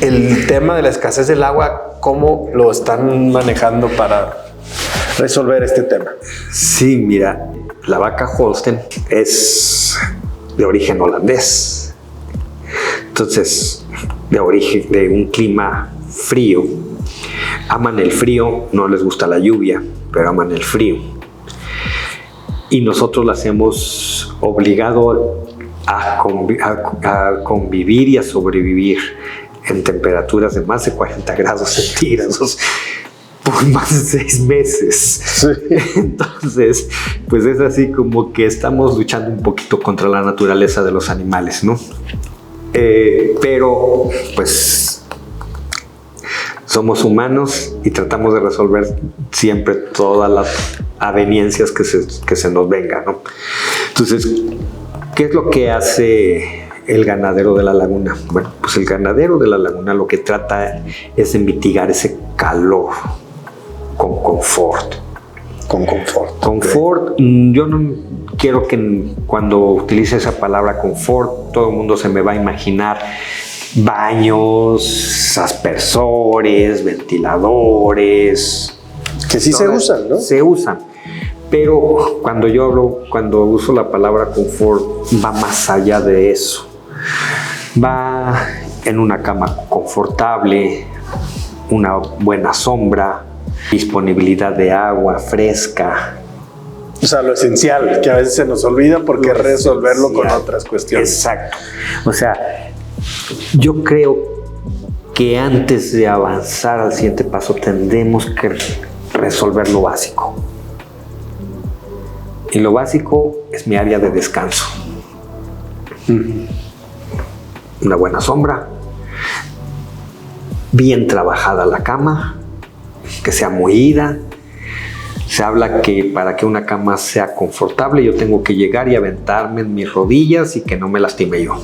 [SPEAKER 1] el tema de la escasez del agua, cómo lo están manejando para resolver este tema.
[SPEAKER 2] Sí, mira, la vaca Holstein es de origen holandés. Entonces, de origen de un clima frío. Aman el frío, no les gusta la lluvia, pero aman el frío. Y nosotros las hemos obligado a convivir y a sobrevivir en temperaturas de más de 40 grados centígrados por más de 6 meses. Sí. Entonces, pues es así como que estamos luchando un poquito contra la naturaleza de los animales, ¿no? Pero, pues, somos humanos y tratamos de resolver siempre todas las aveniencias que se nos vengan, ¿no? Entonces, ¿qué es lo que hace el ganadero de la laguna? Bueno, pues el ganadero de la laguna lo que trata es de mitigar ese calor con confort.
[SPEAKER 1] Con confort.
[SPEAKER 2] Confort, yo no quiero que cuando utilice esa palabra confort, todo el mundo se me va a imaginar baños, aspersores, ventiladores.
[SPEAKER 1] Que sí se usan, ¿no?
[SPEAKER 2] Se usan. Pero cuando uso la palabra confort, va más allá de eso. Va en una cama confortable, una buena sombra, disponibilidad de agua fresca.
[SPEAKER 1] O sea, lo esencial, que a veces se nos olvida porque resolverlo con otras cuestiones.
[SPEAKER 2] Exacto. O sea, yo creo que antes de avanzar al siguiente paso tendremos que resolver lo básico. Y lo básico es mi área de descanso. Una buena sombra, bien trabajada la cama, que sea mohida. Se habla que para que una cama sea confortable yo tengo que llegar y aventarme en mis rodillas y que no me lastime yo.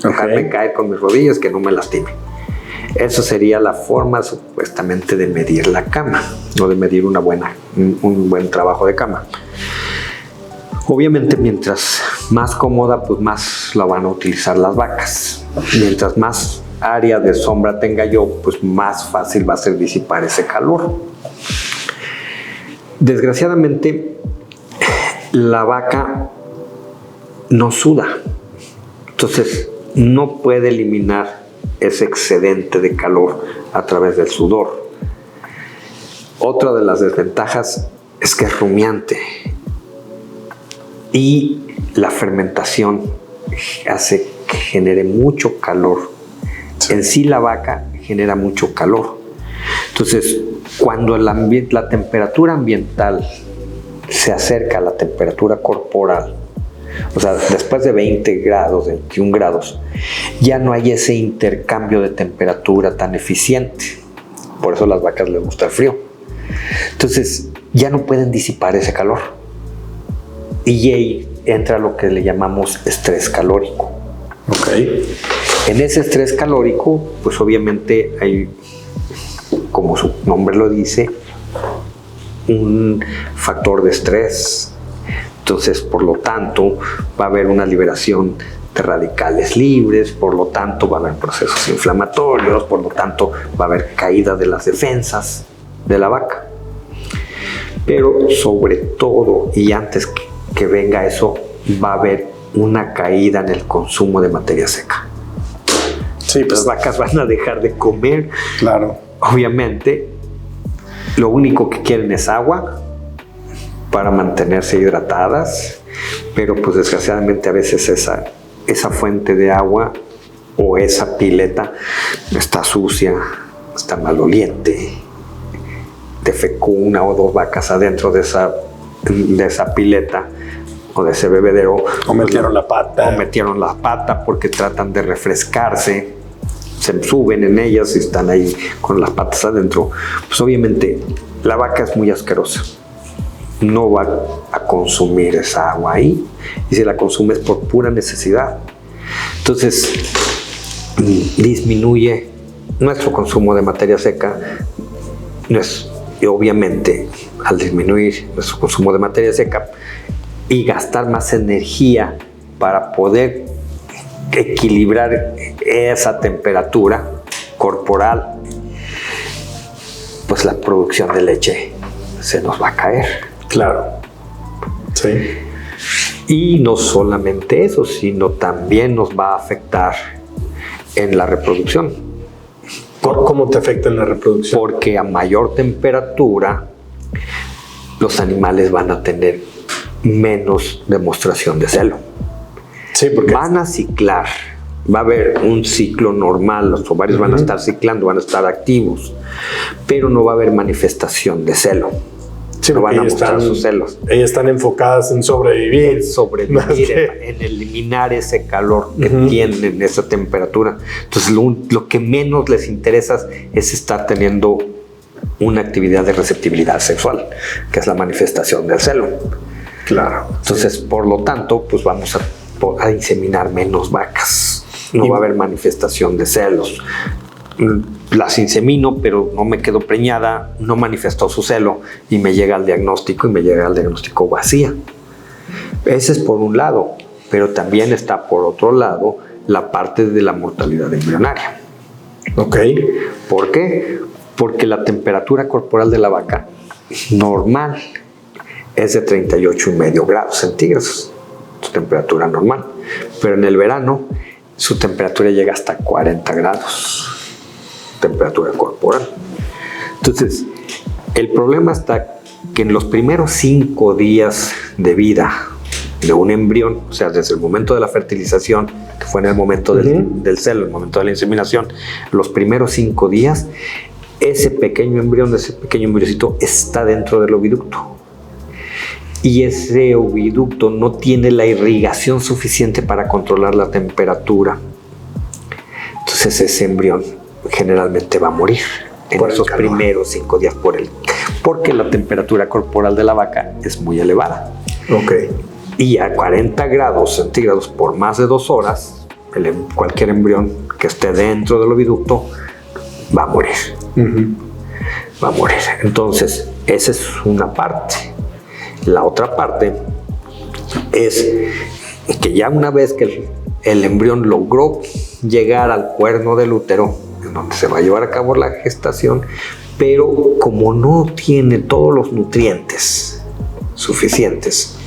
[SPEAKER 2] Dejarme caer con mis rodillas, que no me lastime. Eso sería la forma supuestamente de medir la cama, o de medir un buen trabajo de cama. Obviamente, mientras más cómoda, pues más la van a utilizar las vacas. Mientras más área de sombra tenga yo, pues más fácil va a ser disipar ese calor. Desgraciadamente, la vaca no suda. Entonces, no puede eliminar ese excedente de calor a través del sudor. Otra de las desventajas es que es rumiante y la fermentación hace que genere mucho calor. En sí la vaca genera mucho calor. Entonces, cuando la temperatura ambiental se acerca a la temperatura corporal, o sea, después de 20 grados, 21 grados, ya no hay ese intercambio de temperatura tan eficiente. Por eso a las vacas les gusta el frío. Entonces, ya no pueden disipar ese calor. Y ahí entra lo que le llamamos estrés calórico.
[SPEAKER 1] Okay.
[SPEAKER 2] En ese estrés calórico, pues obviamente hay, como su nombre lo dice, un factor de estrés. Entonces, por lo tanto, va a haber una liberación de radicales libres, por lo tanto, va a haber procesos inflamatorios, por lo tanto, va a haber caída de las defensas de la vaca. Pero sobre todo, y antes que venga eso, va a haber una caída en el consumo de materia seca.
[SPEAKER 1] Sí, pues,
[SPEAKER 2] las vacas van a dejar de comer.
[SPEAKER 1] Claro.
[SPEAKER 2] Obviamente, lo único que quieren es agua para mantenerse hidratadas, pero pues desgraciadamente a veces esa fuente de agua o esa pileta está sucia, está maloliente, defecó 1 o 2 vacas adentro de esa pileta o de ese bebedero.
[SPEAKER 1] O metieron la pata.
[SPEAKER 2] O metieron la pata porque tratan de refrescarse, se suben en ellas y están ahí con las patas adentro. Pues obviamente la vaca es muy asquerosa. No va a consumir esa agua ahí, y si la consumes por pura necesidad. Entonces, disminuye nuestro consumo de materia seca. Y obviamente, al disminuir nuestro consumo de materia seca y gastar más energía para poder equilibrar esa temperatura corporal, pues la producción de leche se nos va a caer.
[SPEAKER 1] Claro. Sí.
[SPEAKER 2] Y no solamente eso, sino también nos va a afectar en la reproducción.
[SPEAKER 1] ¿Cómo te afecta en la reproducción?
[SPEAKER 2] Porque a mayor temperatura, los animales van a tener menos demostración de celo.
[SPEAKER 1] Sí, porque
[SPEAKER 2] van a ciclar. Va a haber un ciclo normal, los ovarios van a estar ciclando, van a estar activos, pero no va a haber manifestación de celo.
[SPEAKER 1] Sí,
[SPEAKER 2] no van a mostrar sus celos.
[SPEAKER 1] Ellas están enfocadas en sobrevivir.
[SPEAKER 2] En sobrevivir, en eliminar ese calor que tienen, esa temperatura. Entonces, lo que menos les interesa es estar teniendo una actividad de receptibilidad sexual, que es la manifestación del celo.
[SPEAKER 1] Claro.
[SPEAKER 2] Entonces, por lo tanto, pues vamos a inseminar menos vacas. No va a haber manifestación de celos. Las insemino, pero no me quedo preñada, no manifestó su celo y me llega al diagnóstico vacía. Ese es por un lado, pero también está por otro lado la parte de la mortalidad embrionaria.
[SPEAKER 1] Ok.
[SPEAKER 2] ¿Por qué? Porque la temperatura corporal de la vaca normal es de 38,5 grados centígrados, su temperatura normal, pero en el verano su temperatura llega hasta 40 grados, temperatura corporal. Entonces, el problema está que en los primeros 5 días de vida de un embrión, o sea, desde el momento de la fertilización, que fue en el momento del celo, el momento de la inseminación, los primeros 5 días, ese pequeño embrión, ese pequeño embrioncito está dentro del oviducto. Y ese oviducto no tiene la irrigación suficiente para controlar la temperatura. Entonces ese embrión generalmente va a morir en esos primeros 5 días porque la temperatura corporal de la vaca es muy elevada.
[SPEAKER 1] Ok.
[SPEAKER 2] Y a 40 grados centígrados por más de 2 horas, cualquier embrión que esté dentro del oviducto va a morir. Va a morir. Entonces, esa es una parte. La otra parte es que ya una vez que el embrión logró llegar al cuerno del útero, en donde se va a llevar a cabo la gestación, pero como no tiene todos los nutrientes suficientes,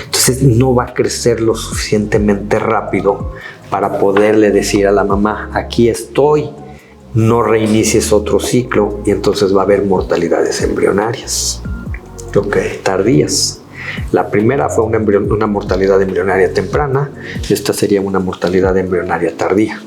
[SPEAKER 2] entonces no va a crecer lo suficientemente rápido para poderle decir a la mamá, aquí estoy, no reinicies otro ciclo, y entonces va a haber mortalidades embrionarias. Tardías. La primera fue una mortalidad embrionaria temprana, y esta sería una mortalidad embrionaria tardía.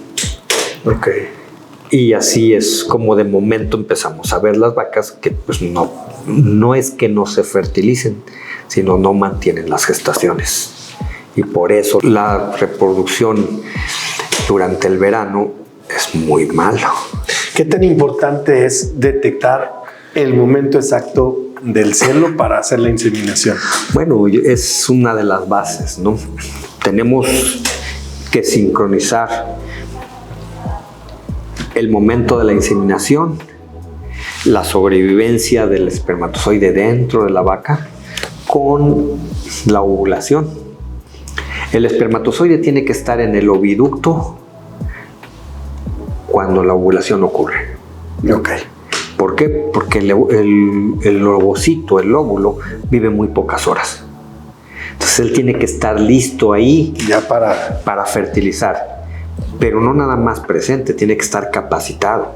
[SPEAKER 2] Y así es como de momento empezamos a ver las vacas que pues no es que no se fertilicen, sino no mantienen las gestaciones. Y por eso la reproducción durante el verano es muy malo.
[SPEAKER 1] ¿Qué tan importante es detectar el momento exacto del celo para hacer la inseminación?
[SPEAKER 2] Bueno, es una de las bases, ¿no? Tenemos que sincronizar el momento de la inseminación, la sobrevivencia del espermatozoide dentro de la vaca con la ovulación. El espermatozoide tiene que estar en el oviducto cuando la ovulación ocurre. ¿Por qué? Porque el ovocito, el óvulo, vive muy pocas horas. Entonces él tiene que estar listo ahí
[SPEAKER 1] ya para
[SPEAKER 2] fertilizar. Pero no nada más presente, tiene que estar capacitado.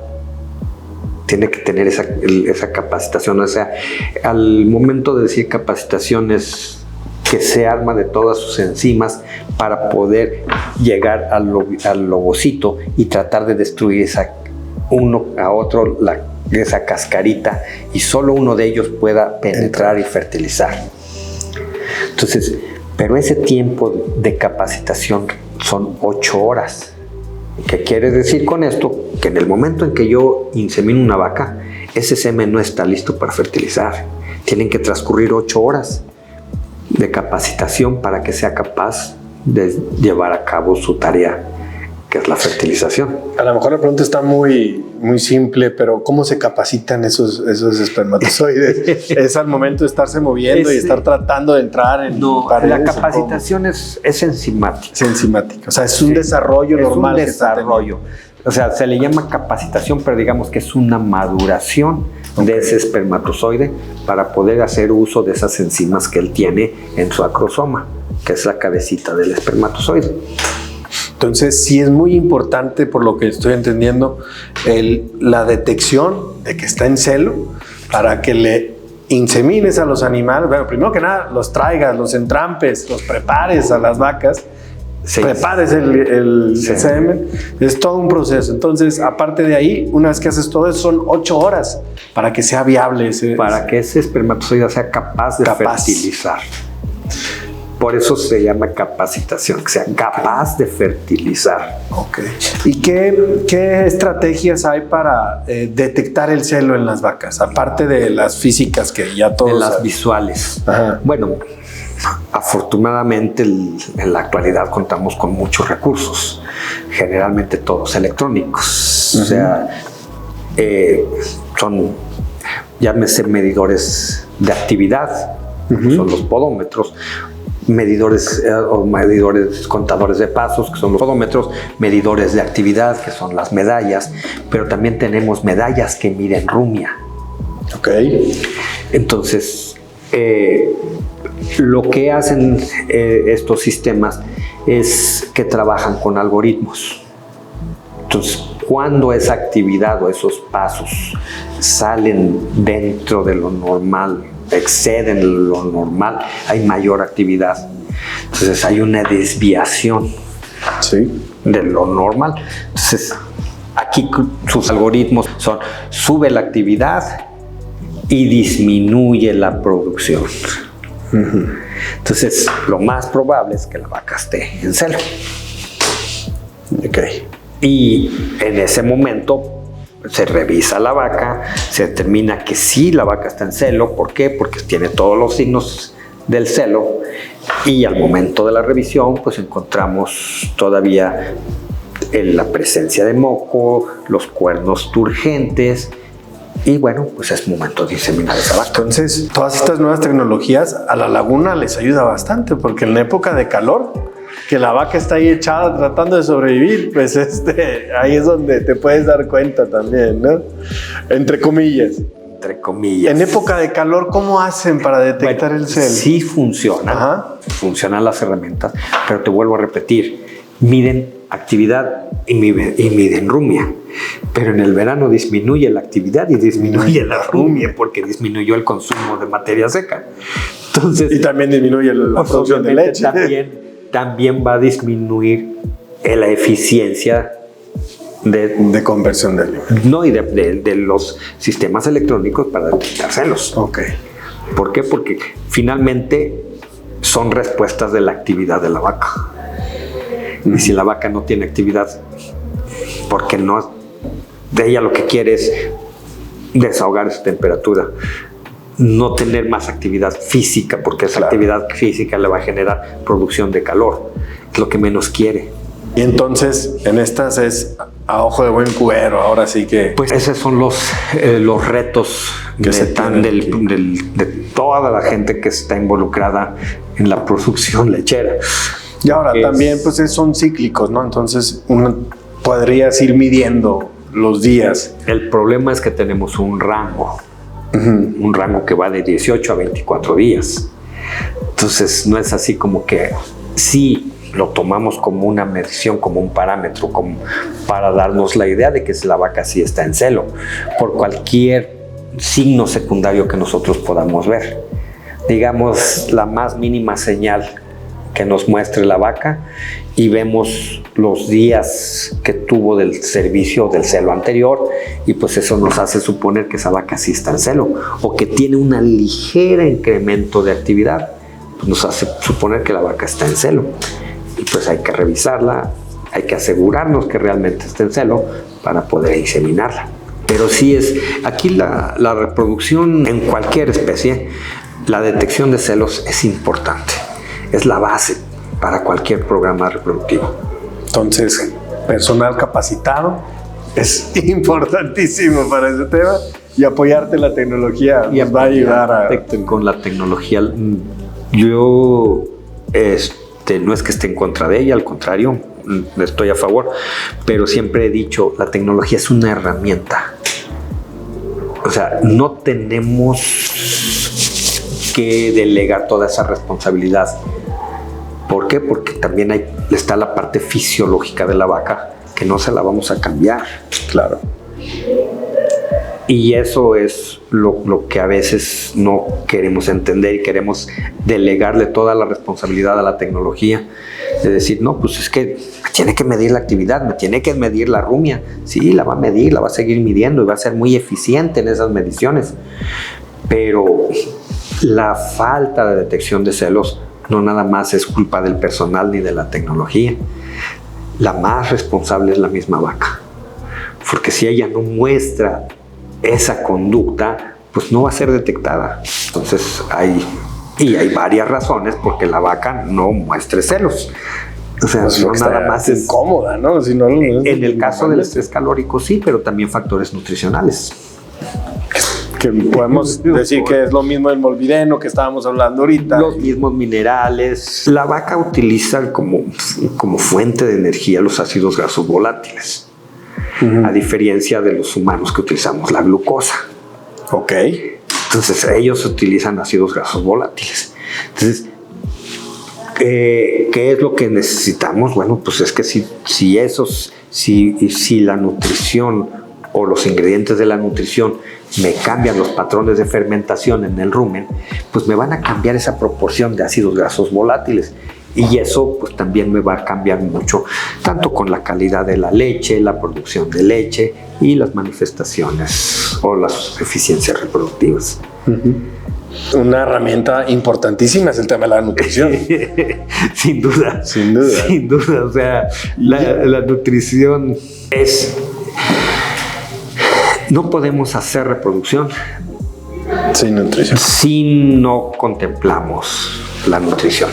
[SPEAKER 2] Tiene que tener esa capacitación. O sea, al momento de decir capacitación es que se arma de todas sus enzimas para poder llegar al ovocito y tratar de destruir uno a otro esa cascarita, y solo uno de ellos pueda penetrar y fertilizar. Entonces, pero ese tiempo de capacitación son 8 horas. ¿Qué quiere decir con esto? Que en el momento en que yo insemino una vaca, ese semen no está listo para fertilizar. Tienen que transcurrir 8 horas. de capacitación para que sea capaz de llevar a cabo su tarea, que es la fertilización.
[SPEAKER 1] A lo mejor la pregunta está muy simple, pero ¿cómo se capacitan esos espermatozoides? ¿Es al momento de estarse moviendo y estar tratando de entrar en paredes?
[SPEAKER 2] La capacitación es enzimática.
[SPEAKER 1] Es enzimática, o sea, es un desarrollo normal.
[SPEAKER 2] Es un desarrollo. O sea, se le llama capacitación, pero digamos que es una maduración de ese espermatozoide para poder hacer uso de esas enzimas que él tiene en su acrosoma, que es la cabecita del espermatozoide.
[SPEAKER 1] Entonces, sí es muy importante, por lo que estoy entendiendo, la detección de que está en celo para que le insemines a los animales. Bueno, primero que nada, los traigas, los entrampes, los prepares a las vacas, prepares el semen. Es todo un proceso. Entonces, aparte de ahí, una vez que haces todo eso, son 8 horas para que sea viable.
[SPEAKER 2] Para que ese espermatozoide sea capaz de fertilizar. Por eso se llama capacitación, que sea capaz de fertilizar.
[SPEAKER 1] Ok. ¿Y qué estrategias hay para detectar el celo en las vacas? Aparte de las físicas que ya todos...
[SPEAKER 2] De las visuales.
[SPEAKER 1] Ajá.
[SPEAKER 2] Bueno, afortunadamente en la actualidad contamos con muchos recursos, generalmente todos electrónicos. O sea, son, llámese medidores de actividad, son los podómetros, medidores contadores de pasos, que son los podómetros, medidores de actividad, que son las medallas, pero también tenemos medallas que miden rumia.
[SPEAKER 1] Ok.
[SPEAKER 2] Entonces, lo que hacen estos sistemas es que trabajan con algoritmos. Entonces, cuando esa actividad o esos pasos salen dentro de lo normal, exceden lo normal, hay mayor actividad. Entonces hay una desviación de lo normal. Entonces aquí sus algoritmos son: sube la actividad y disminuye la producción. Entonces lo más probable es que la vaca esté en celo. Y en ese momento se revisa la vaca, se determina que sí, la vaca está en celo. ¿Por qué? Porque tiene todos los signos del celo, y al momento de la revisión pues encontramos todavía la presencia de moco, los cuernos turgentes, y bueno, pues es momento de inseminar esa vaca.
[SPEAKER 1] Entonces, todas estas nuevas tecnologías a la laguna les ayuda bastante, porque en la época de calor, que la vaca está ahí echada tratando de sobrevivir, pues ahí es donde te puedes dar cuenta también, ¿no? Entre comillas.
[SPEAKER 2] Entre comillas.
[SPEAKER 1] En época de calor, ¿cómo hacen para detectar el celo?
[SPEAKER 2] Sí funciona, funcionan las herramientas, pero te vuelvo a repetir, miden actividad y miden rumia, pero en el verano disminuye la actividad y disminuye la rumia porque disminuyó el consumo de materia seca. Entonces,
[SPEAKER 1] y también disminuye la producción de leche.
[SPEAKER 2] También va a disminuir la eficiencia de
[SPEAKER 1] conversión de alimento.
[SPEAKER 2] No, y de los sistemas electrónicos para detectar celos.
[SPEAKER 1] Ok.
[SPEAKER 2] ¿Por qué? Porque finalmente son respuestas de la actividad de la vaca. Y si la vaca no tiene actividad, porque no, de ella lo que quiere es desahogar su temperatura, no tener más actividad física, porque esa actividad física le va a generar producción de calor, es lo que menos quiere.
[SPEAKER 1] Y entonces, en estas es a ojo de buen cubero, ahora sí que...
[SPEAKER 2] Pues esos son los retos que de toda la gente que está involucrada en la producción lechera.
[SPEAKER 1] Y ahora también pues son cíclicos, ¿no? Entonces uno podrías ir midiendo los días.
[SPEAKER 2] El problema es que tenemos un rango. Un rango que va de 18 a 24 días. Entonces no es así como que sí lo tomamos como una medición, como un parámetro, como para darnos la idea de que la vaca sí está en celo, por cualquier signo secundario que nosotros podamos ver. Digamos, la más mínima señal que nos muestre la vaca y vemos los días que tuvo del servicio del celo anterior, y pues eso nos hace suponer que esa vaca sí está en celo o que tiene un ligero incremento de actividad, pues nos hace suponer que la vaca está en celo, y pues hay que revisarla, hay que asegurarnos que realmente está en celo para poder inseminarla. Pero sí aquí la reproducción en cualquier especie la detección de celos es importante, es la base para cualquier programa reproductivo.
[SPEAKER 1] Entonces, personal capacitado es importantísimo para ese tema y apoyarte en la tecnología nos va a ayudar a...
[SPEAKER 2] Con la tecnología, yo no es que esté en contra de ella, al contrario, estoy a favor, pero siempre he dicho, la tecnología es una herramienta. O sea, no tenemos que delegar toda esa responsabilidad. ¿Por qué? Porque también está la parte fisiológica de la vaca que no se la vamos a cambiar.
[SPEAKER 1] Claro.
[SPEAKER 2] Y eso es lo que a veces no queremos entender y queremos delegarle toda la responsabilidad a la tecnología. De decir, no, pues es que me tiene que medir la actividad, me tiene que medir la rumia. Sí, la va a medir, la va a seguir midiendo y va a ser muy eficiente en esas mediciones. Pero la falta de detección de celos no nada más es culpa del personal ni de la tecnología. La más responsable es la misma vaca. Porque si ella no muestra esa conducta, pues no va a ser detectada. Entonces hay varias razones porque la vaca no muestre celos. O sea,
[SPEAKER 1] pues
[SPEAKER 2] no nada más es
[SPEAKER 1] incómoda, ¿no? Si no
[SPEAKER 2] en el caso del estrés calórico sí, pero también factores nutricionales.
[SPEAKER 1] Que podemos decir que es lo mismo el molibdeno que estábamos hablando ahorita.
[SPEAKER 2] Los mismos minerales. La vaca utiliza como fuente de energía los ácidos grasos volátiles. A diferencia de los humanos que utilizamos la glucosa.
[SPEAKER 1] Ok.
[SPEAKER 2] Entonces ellos utilizan ácidos grasos volátiles. Entonces, ¿qué es lo que necesitamos? Bueno, pues es que si la nutrición o los ingredientes de la nutrición me cambian los patrones de fermentación en el rumen, pues me van a cambiar esa proporción de ácidos grasos volátiles. Y eso pues también me va a cambiar mucho, tanto con la calidad de la leche, la producción de leche y las manifestaciones o las eficiencias reproductivas.
[SPEAKER 1] Una herramienta importantísima es el tema de la nutrición.
[SPEAKER 2] Sin duda.
[SPEAKER 1] Sin duda.
[SPEAKER 2] Sin duda. O sea, la nutrición es... No podemos hacer reproducción
[SPEAKER 1] sin nutrición.
[SPEAKER 2] Si no contemplamos la nutrición.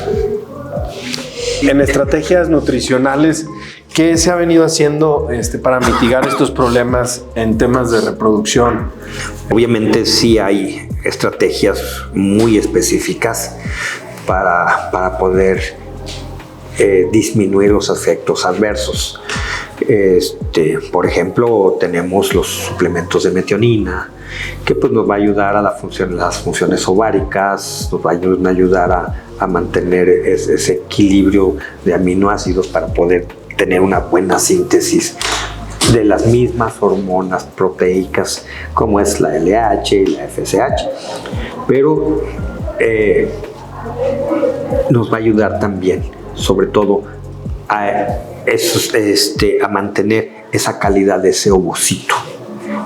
[SPEAKER 1] En estrategias nutricionales, ¿qué se ha venido haciendo para mitigar estos problemas en temas de reproducción?
[SPEAKER 2] Obviamente sí hay estrategias muy específicas para poder disminuir los efectos adversos. Por ejemplo, tenemos los suplementos de metionina, que pues nos va a ayudar a las funciones ováricas, nos va a ayudar a mantener ese equilibrio de aminoácidos para poder tener una buena síntesis de las mismas hormonas proteicas como es la LH y la FSH. Pero nos va a ayudar también, sobre todo, a mantener esa calidad de ese ovocito,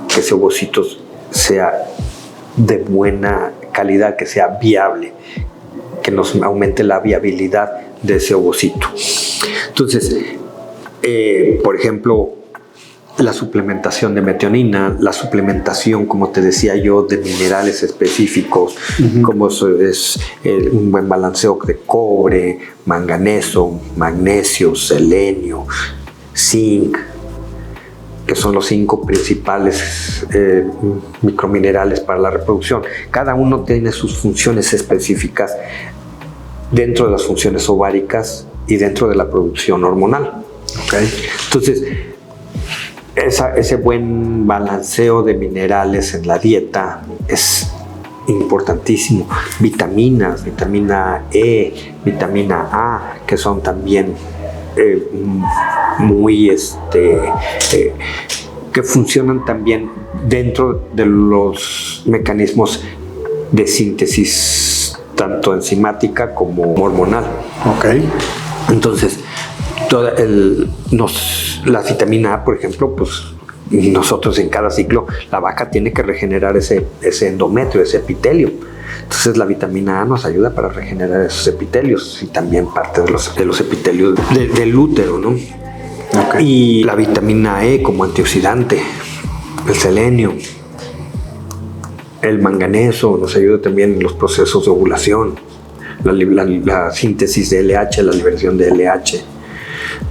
[SPEAKER 2] que ese ovocito sea de buena calidad, que sea viable, que nos aumente la viabilidad de ese ovocito. Entonces, por ejemplo, la suplementación de metionina, la suplementación, como te decía yo, de minerales específicos, como es un buen balanceo de cobre, manganeso, magnesio, selenio, zinc, que son los 5 principales microminerales para la reproducción. Cada uno tiene sus funciones específicas dentro de las funciones ováricas y dentro de la producción hormonal. Okay. Entonces, ese buen balanceo de minerales en la dieta es importantísimo. Vitaminas, vitamina E, vitamina A, que son también que funcionan también dentro de los mecanismos de síntesis tanto enzimática como hormonal.
[SPEAKER 1] Okay.
[SPEAKER 2] Entonces, la vitamina A, por ejemplo, pues nosotros en cada ciclo, la vaca tiene que regenerar ese endometrio, ese epitelio. Entonces la vitamina A nos ayuda para regenerar esos epitelios y también parte de los epitelios del útero, ¿no? Okay. Y la vitamina E como antioxidante, el selenio, El manganeso nos ayuda también en los procesos de ovulación, la síntesis de LH, la liberación de LH.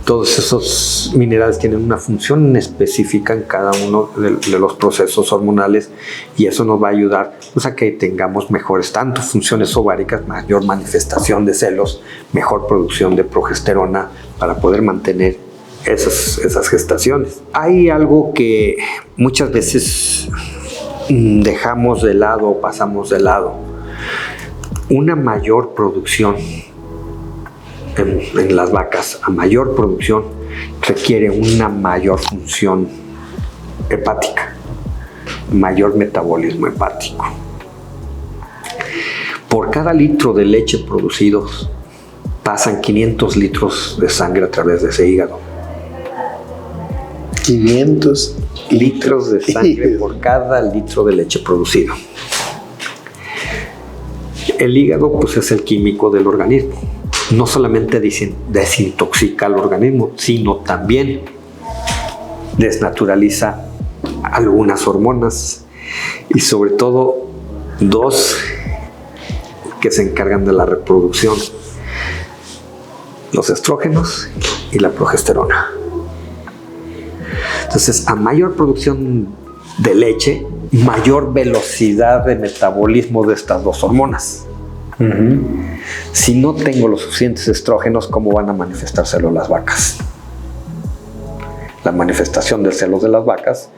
[SPEAKER 2] Todos esos minerales tienen una función específica en cada uno de los procesos hormonales y eso nos va a ayudar pues, a que tengamos mejores tanto funciones ováricas, mayor manifestación de celos, mejor producción de progesterona para poder mantener esas gestaciones. Hay algo que muchas veces dejamos de lado o pasamos de lado. Una mayor producción en las vacas, a mayor producción, requiere una mayor función hepática, mayor metabolismo hepático. Por cada litro de leche producidos, pasan 500 litros de sangre a través de ese hígado.
[SPEAKER 1] 500
[SPEAKER 2] litros de sangre por cada litro de leche producido. El hígado, pues, es el químico del organismo. No solamente desintoxica al organismo, sino también desnaturaliza algunas hormonas y sobre todo 2 que se encargan de la reproducción: los estrógenos y la progesterona. Entonces, a mayor producción de leche, mayor velocidad de metabolismo de estas 2 hormonas. Si no tengo los suficientes estrógenos, ¿cómo van a manifestárselo las vacas? La manifestación de celos de las vacas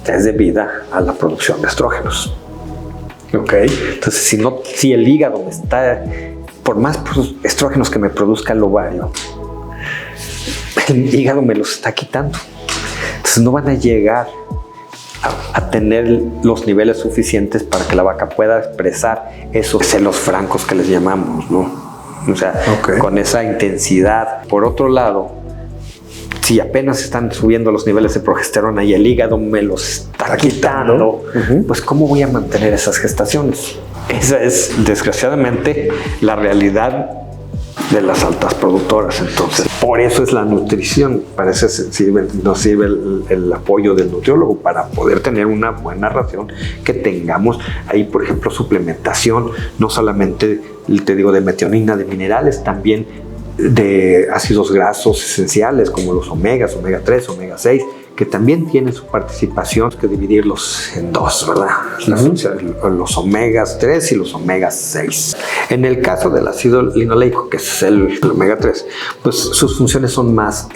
[SPEAKER 2] es debida a la producción de estrógenos. Entonces, si el hígado está, por más estrógenos que me produzca el ovario, el hígado me los está quitando. Entonces no van a llegar a tener los niveles suficientes para que la vaca pueda expresar esos celos francos que les llamamos, ¿no? O sea, con esa intensidad. Por otro lado, si apenas están subiendo los niveles de progesterona y el hígado me los está quitando, pues ¿cómo voy a mantener esas gestaciones? Esa es, desgraciadamente, la realidad de las altas productoras. Entonces, por eso es la nutrición. Para eso nos sirve el apoyo del nutriólogo, para poder tener una buena ración, que tengamos ahí, por ejemplo, suplementación, no solamente, te digo, de metionina, de minerales, también de ácidos grasos esenciales como los omegas, omega 3, omega 6, que también tienen su participación, que dividirlos en 2, ¿verdad? Los omegas 3 y los omegas 6. En el caso del ácido linoleico, que es el omega 3, pues sus funciones son más,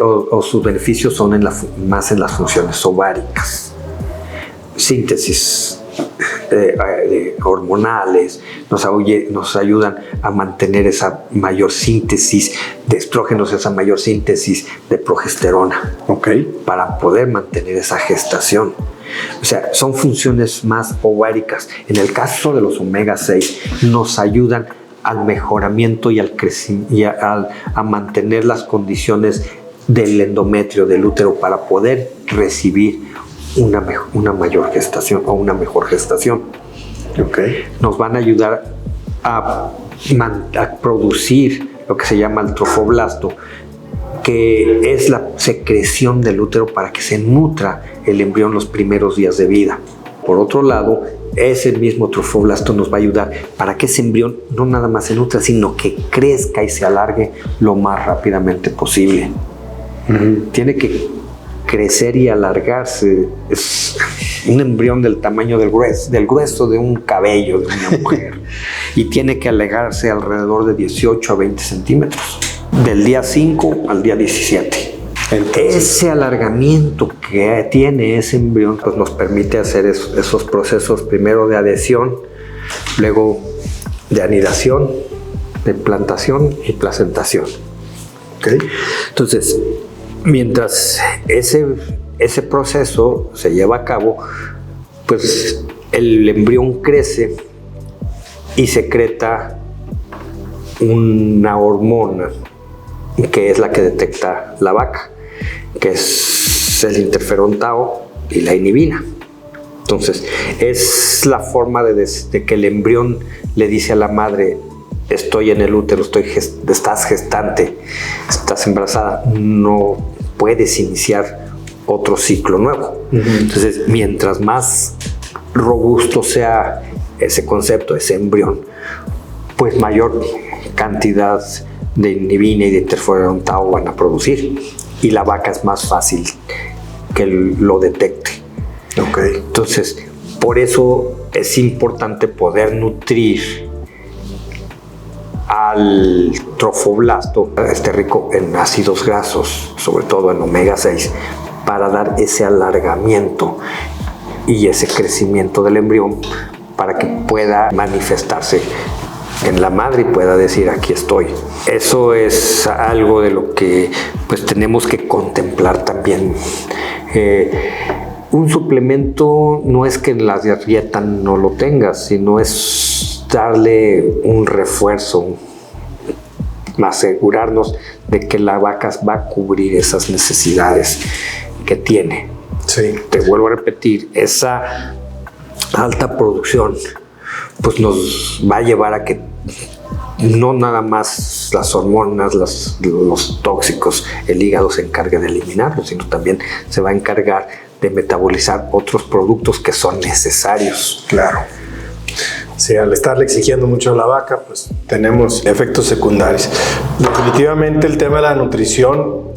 [SPEAKER 2] o sus beneficios son más en las funciones ováricas. Síntesis hormonales, nos ayudan a mantener esa mayor síntesis de estrógenos, esa mayor síntesis de progesterona, para poder mantener esa gestación. O sea, son funciones más ováricas. En el caso de los omega 6, nos ayudan al mejoramiento y al crecimiento y a mantener las condiciones del endometrio, del útero, para poder recibir una mayor gestación o una mejor gestación. Nos van a ayudar a producir lo que se llama el trofoblasto, que es la secreción del útero para que se nutra el embrión los primeros días de vida. Por otro lado, ese mismo trofoblasto nos va a ayudar para que ese embrión no nada más se nutra, sino que crezca y se alargue lo más rápidamente posible. Tiene que crecer y alargarse. Es un embrión del tamaño del grueso de un cabello de una mujer y tiene que alargarse alrededor de 18 a 20 centímetros del día 5 al día 17. Entonces, ese alargamiento que tiene ese embrión, pues, nos permite hacer esos procesos, primero de adhesión, luego de anidación, de plantación y placentación. Entonces, mientras ese proceso se lleva a cabo, pues el embrión crece y secreta una hormona que es la que detecta la vaca, que es el interferón tau y la inhibina. Entonces, es la forma de que el embrión le dice a la madre: estoy en el útero, estás gestante, estás embarazada, no puedes iniciar otro ciclo nuevo. Entonces, mientras más robusto sea ese concepto, ese embrión, pues mayor cantidad de inhibina y de interferón tau van a producir, y la vaca es más fácil que lo detecte.
[SPEAKER 1] Okay.
[SPEAKER 2] Entonces, por eso es importante poder nutrir al trofoblasto, rico en ácidos grasos, sobre todo en omega 6, para dar ese alargamiento y ese crecimiento del embrión para que pueda manifestarse en la madre y pueda decir aquí estoy. Eso es algo de lo que pues tenemos que contemplar también. Un suplemento no es que en la dieta no lo tengas, sino es darle un refuerzo, asegurarnos de que la vaca va a cubrir esas necesidades que tiene.
[SPEAKER 1] Sí.
[SPEAKER 2] Te vuelvo a repetir, esa alta producción pues nos va a llevar a que no nada más las hormonas, los tóxicos, el hígado se encargue de eliminarlos, sino también se va a encargar de metabolizar otros productos que son necesarios.
[SPEAKER 1] Claro. Sí, al estarle exigiendo mucho a la vaca, pues tenemos efectos secundarios. Definitivamente el tema de la nutrición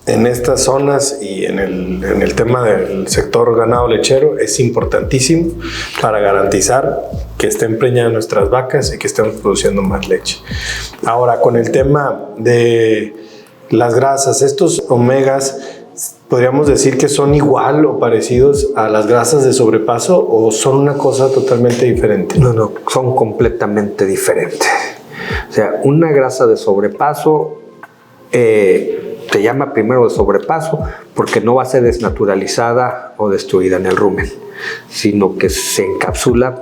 [SPEAKER 1] en estas zonas y en el tema del sector ganado lechero es importantísimo para garantizar que estén preñadas nuestras vacas y que estemos produciendo más leche. Ahora, con el tema de las grasas, estos omegas, ¿podríamos decir que son igual o parecidos a las grasas de sobrepaso o son una cosa totalmente diferente?
[SPEAKER 2] No, son completamente diferentes. O sea, una grasa de sobrepaso te llama primero de sobrepaso porque no va a ser desnaturalizada o destruida en el rumen, sino que se encapsula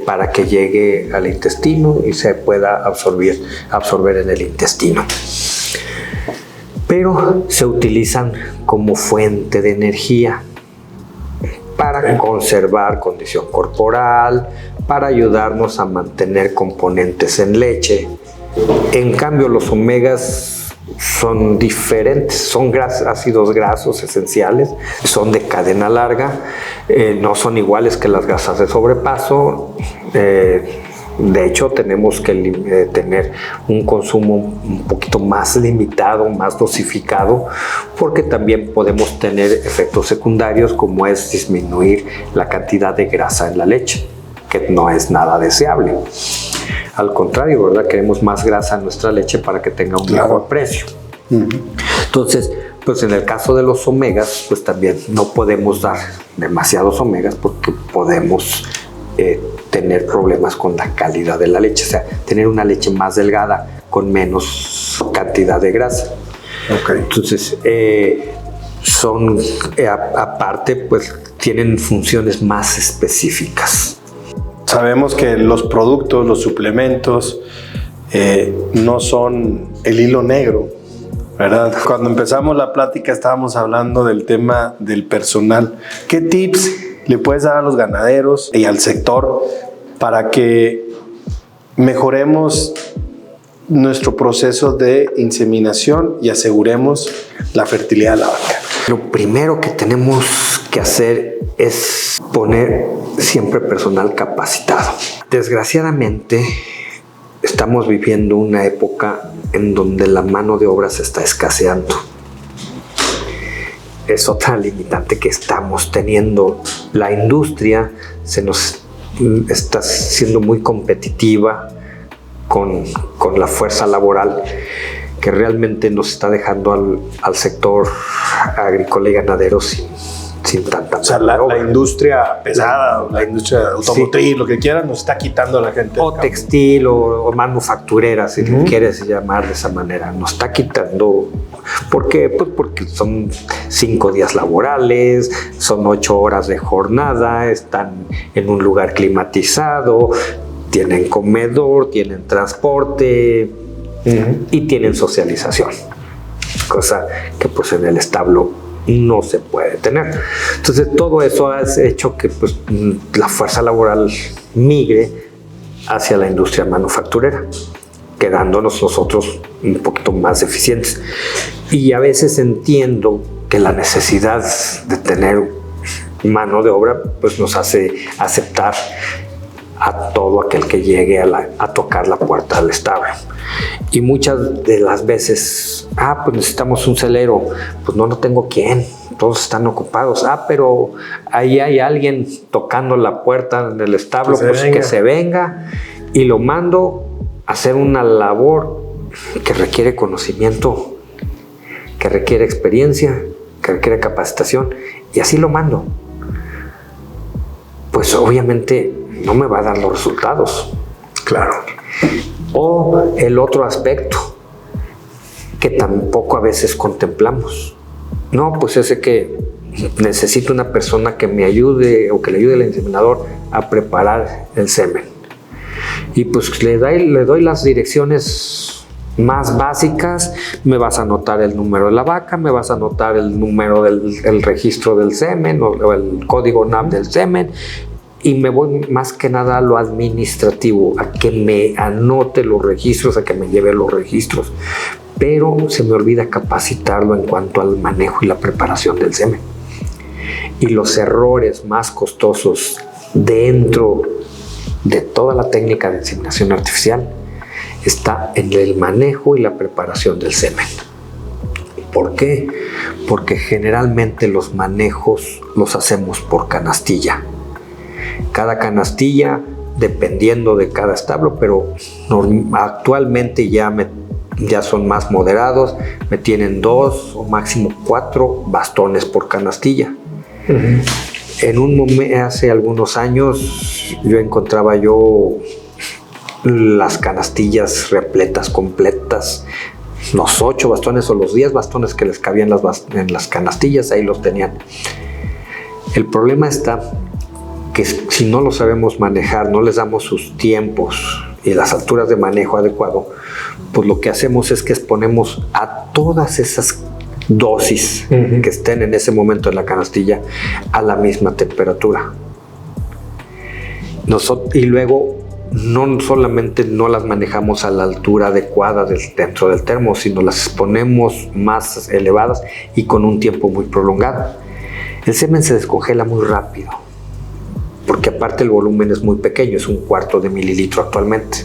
[SPEAKER 2] para que llegue al intestino y se pueda absorber en el intestino. Pero se utilizan como fuente de energía para conservar condición corporal, para ayudarnos a mantener componentes en leche. En cambio, los omegas son diferentes, son ácidos grasos esenciales, son de cadena larga, no son iguales que las grasas de sobrepaso. De hecho, tenemos que tener un consumo un poquito más limitado, más dosificado, porque también podemos tener efectos secundarios como es disminuir la cantidad de grasa en la leche, que no es nada deseable. Al contrario, ¿verdad? Queremos más grasa en nuestra leche para que tenga un mejor precio. Entonces, pues en el caso de los omegas, pues también no podemos dar demasiados omegas porque podemos tener problemas con la calidad de la leche, o sea, tener una leche más delgada con menos cantidad de grasa.
[SPEAKER 1] Okay.
[SPEAKER 2] Entonces, son, aparte, pues tienen funciones más específicas.
[SPEAKER 1] Sabemos que los productos, los suplementos, no son el hilo negro, ¿verdad? Cuando empezamos la plática estábamos hablando del tema del personal. ¿Qué tips le puedes dar a los ganaderos y al sector para que mejoremos nuestro proceso de inseminación y aseguremos la fertilidad de la vaca?
[SPEAKER 2] Lo primero que tenemos que hacer es poner siempre personal capacitado. Desgraciadamente, estamos viviendo una época en donde la mano de obra se está escaseando. Es otra limitante que estamos teniendo. La industria se nos está siendo muy competitiva con la fuerza laboral que realmente nos está dejando al sector agrícola y ganadero sin tanta.
[SPEAKER 1] O sea, la industria pesada, la industria automotriz, sí, lo que quieran, nos está quitando a la gente.
[SPEAKER 2] O textil o manufacturera, si quieres llamar de esa manera. Nos está quitando. ¿Por qué? Pues porque son 5 días laborales, son 8 horas de jornada, están en un lugar climatizado, tienen comedor, tienen transporte y tienen socialización. Cosa que pues en el establo no se puede tener. Entonces todo eso ha hecho que pues, la fuerza laboral migre hacia la industria manufacturera, quedándonos nosotros un poquito más eficientes. Y a veces entiendo que la necesidad de tener mano de obra pues nos hace aceptar a todo aquel que llegue a tocar la puerta del establo. Y muchas de las veces, pues necesitamos un celero, pues no tengo quién, todos están ocupados. Pero ahí hay alguien tocando la puerta del establo, que se venga, y lo mando a hacer una labor que requiere conocimiento, que requiere experiencia, que requiere capacitación, y así lo mando. Pues obviamente no me va a dar los resultados.
[SPEAKER 1] Claro.
[SPEAKER 2] O el otro aspecto que tampoco a veces contemplamos. No, pues ese que necesito una persona que me ayude o que le ayude al inseminador a preparar el semen. Y pues le doy las direcciones más básicas, me vas a anotar el número de la vaca, me vas a anotar el número del registro del semen o el código NAP del semen, y me voy más que nada a lo administrativo, a que me anote los registros, a que me lleve los registros, pero se me olvida capacitarlo en cuanto al manejo y la preparación del semen. Y los errores más costosos dentro de toda la técnica de inseminación artificial está en el manejo y la preparación del semen. ¿Por qué? Porque generalmente los manejos los hacemos por canastilla. Cada canastilla, dependiendo de cada establo, pero actualmente ya son más moderados, me tienen 2 o máximo 4 bastones por canastilla. Hace algunos años yo encontraba las canastillas repletas, completas, los 8 bastones o los 10 bastones que les cabían en las canastillas, ahí los tenían. El problema está que si no lo sabemos manejar, no les damos sus tiempos y las alturas de manejo adecuado, pues lo que hacemos es que exponemos a todas esas dosis que estén en ese momento en la canastilla a la misma temperatura. Y luego no solamente no las manejamos a la altura adecuada dentro del termo, sino las exponemos más elevadas y con un tiempo muy prolongado. El semen se descongela muy rápido, porque aparte el volumen es muy pequeño, es 1/4 de mililitro actualmente.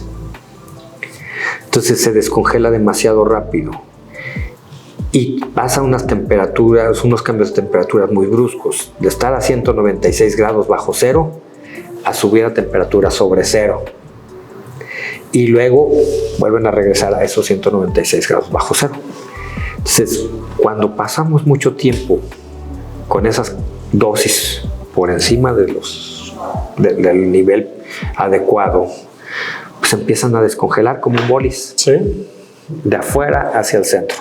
[SPEAKER 2] Entonces se descongela demasiado rápido y pasa unos cambios de temperaturas muy bruscos, de estar a 196 grados bajo cero a subir a temperatura sobre cero. Y luego vuelven a regresar a esos 196 grados bajo cero. Entonces, cuando pasamos mucho tiempo con esas dosis por encima del nivel adecuado, pues empiezan a descongelar como un bolis.
[SPEAKER 1] Sí.
[SPEAKER 2] De afuera hacia el centro.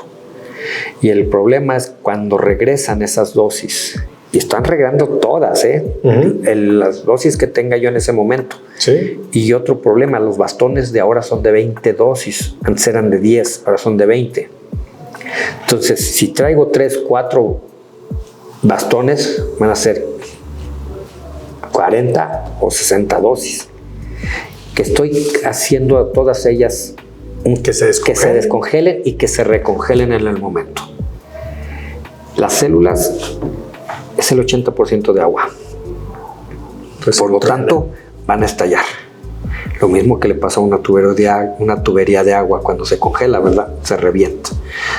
[SPEAKER 2] Y el problema es cuando regresan esas dosis. Y están regresando todas, las dosis que tenga yo en ese momento.
[SPEAKER 1] Sí.
[SPEAKER 2] Y otro problema, los bastones de ahora son de 20 dosis. Antes eran de 10, ahora son de 20. Entonces, si traigo 3, 4 bastones, van a ser 40 o 60 dosis. Que estoy haciendo a todas ellas que se descongelen y que se recongelen en el momento. Las células es el 80% de agua.
[SPEAKER 1] Pues
[SPEAKER 2] por lo tanto, van a estallar. Lo mismo que le pasa a una tubería de agua cuando se congela, ¿verdad? Se revienta.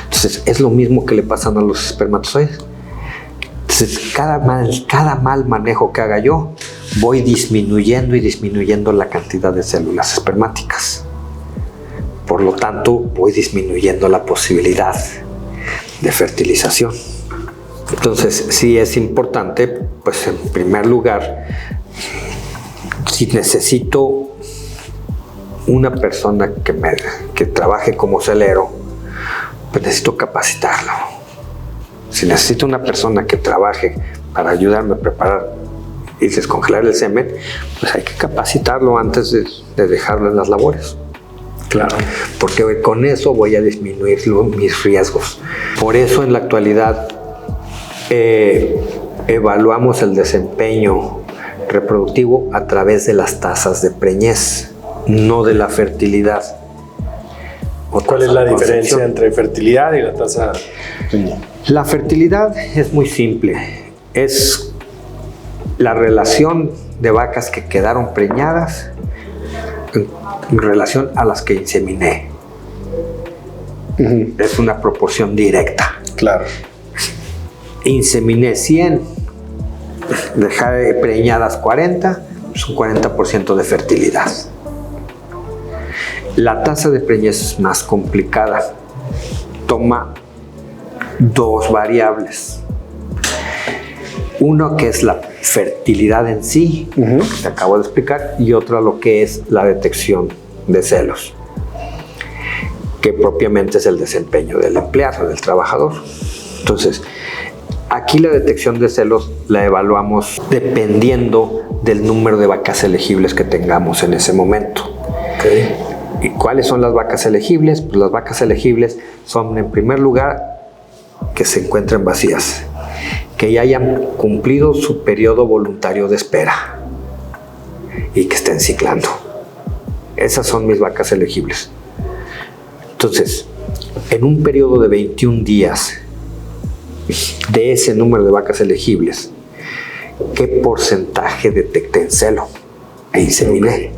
[SPEAKER 2] Entonces, es lo mismo que le pasan a los espermatozoides. Entonces, cada mal manejo que haga yo, voy disminuyendo la cantidad de células espermáticas. Por lo tanto, voy disminuyendo la posibilidad de fertilización. Entonces, sí es importante, pues en primer lugar, si necesito una persona que trabaje como celero, pues necesito capacitarlo. Si necesito una persona que trabaje para ayudarme a preparar y descongelar el semen, pues hay que capacitarlo antes de dejarlo en las labores.
[SPEAKER 1] Claro.
[SPEAKER 2] Porque con eso voy a disminuir mis riesgos. Por eso en la actualidad evaluamos el desempeño reproductivo a través de las tasas de preñez, no de la fertilidad.
[SPEAKER 1] ¿Cuál es la diferencia entre fertilidad y la tasa de preñez?
[SPEAKER 2] La fertilidad es muy simple. Es la relación de vacas que quedaron preñadas en relación a las que inseminé. Es una proporción directa.
[SPEAKER 1] Claro.
[SPEAKER 2] Inseminé 100, dejé preñadas 40, es un 40% de fertilidad. La tasa de preñez es más complicada. Toma dos variables. Uno que es la fertilidad en sí, que te acabo de explicar, y otra lo que es la detección de celos, que propiamente es el desempeño del empleado, del trabajador. Entonces, aquí la detección de celos la evaluamos dependiendo del número de vacas elegibles que tengamos en ese momento.
[SPEAKER 1] Okay.
[SPEAKER 2] ¿Y cuáles son las vacas elegibles? Pues las vacas elegibles son, en primer lugar, que se encuentren vacías, que ya hayan cumplido su periodo voluntario de espera y que estén ciclando. Esas son mis vacas elegibles. Entonces, en un periodo de 21 días de ese número de vacas elegibles, ¿qué porcentaje detecté en celo e inseminé?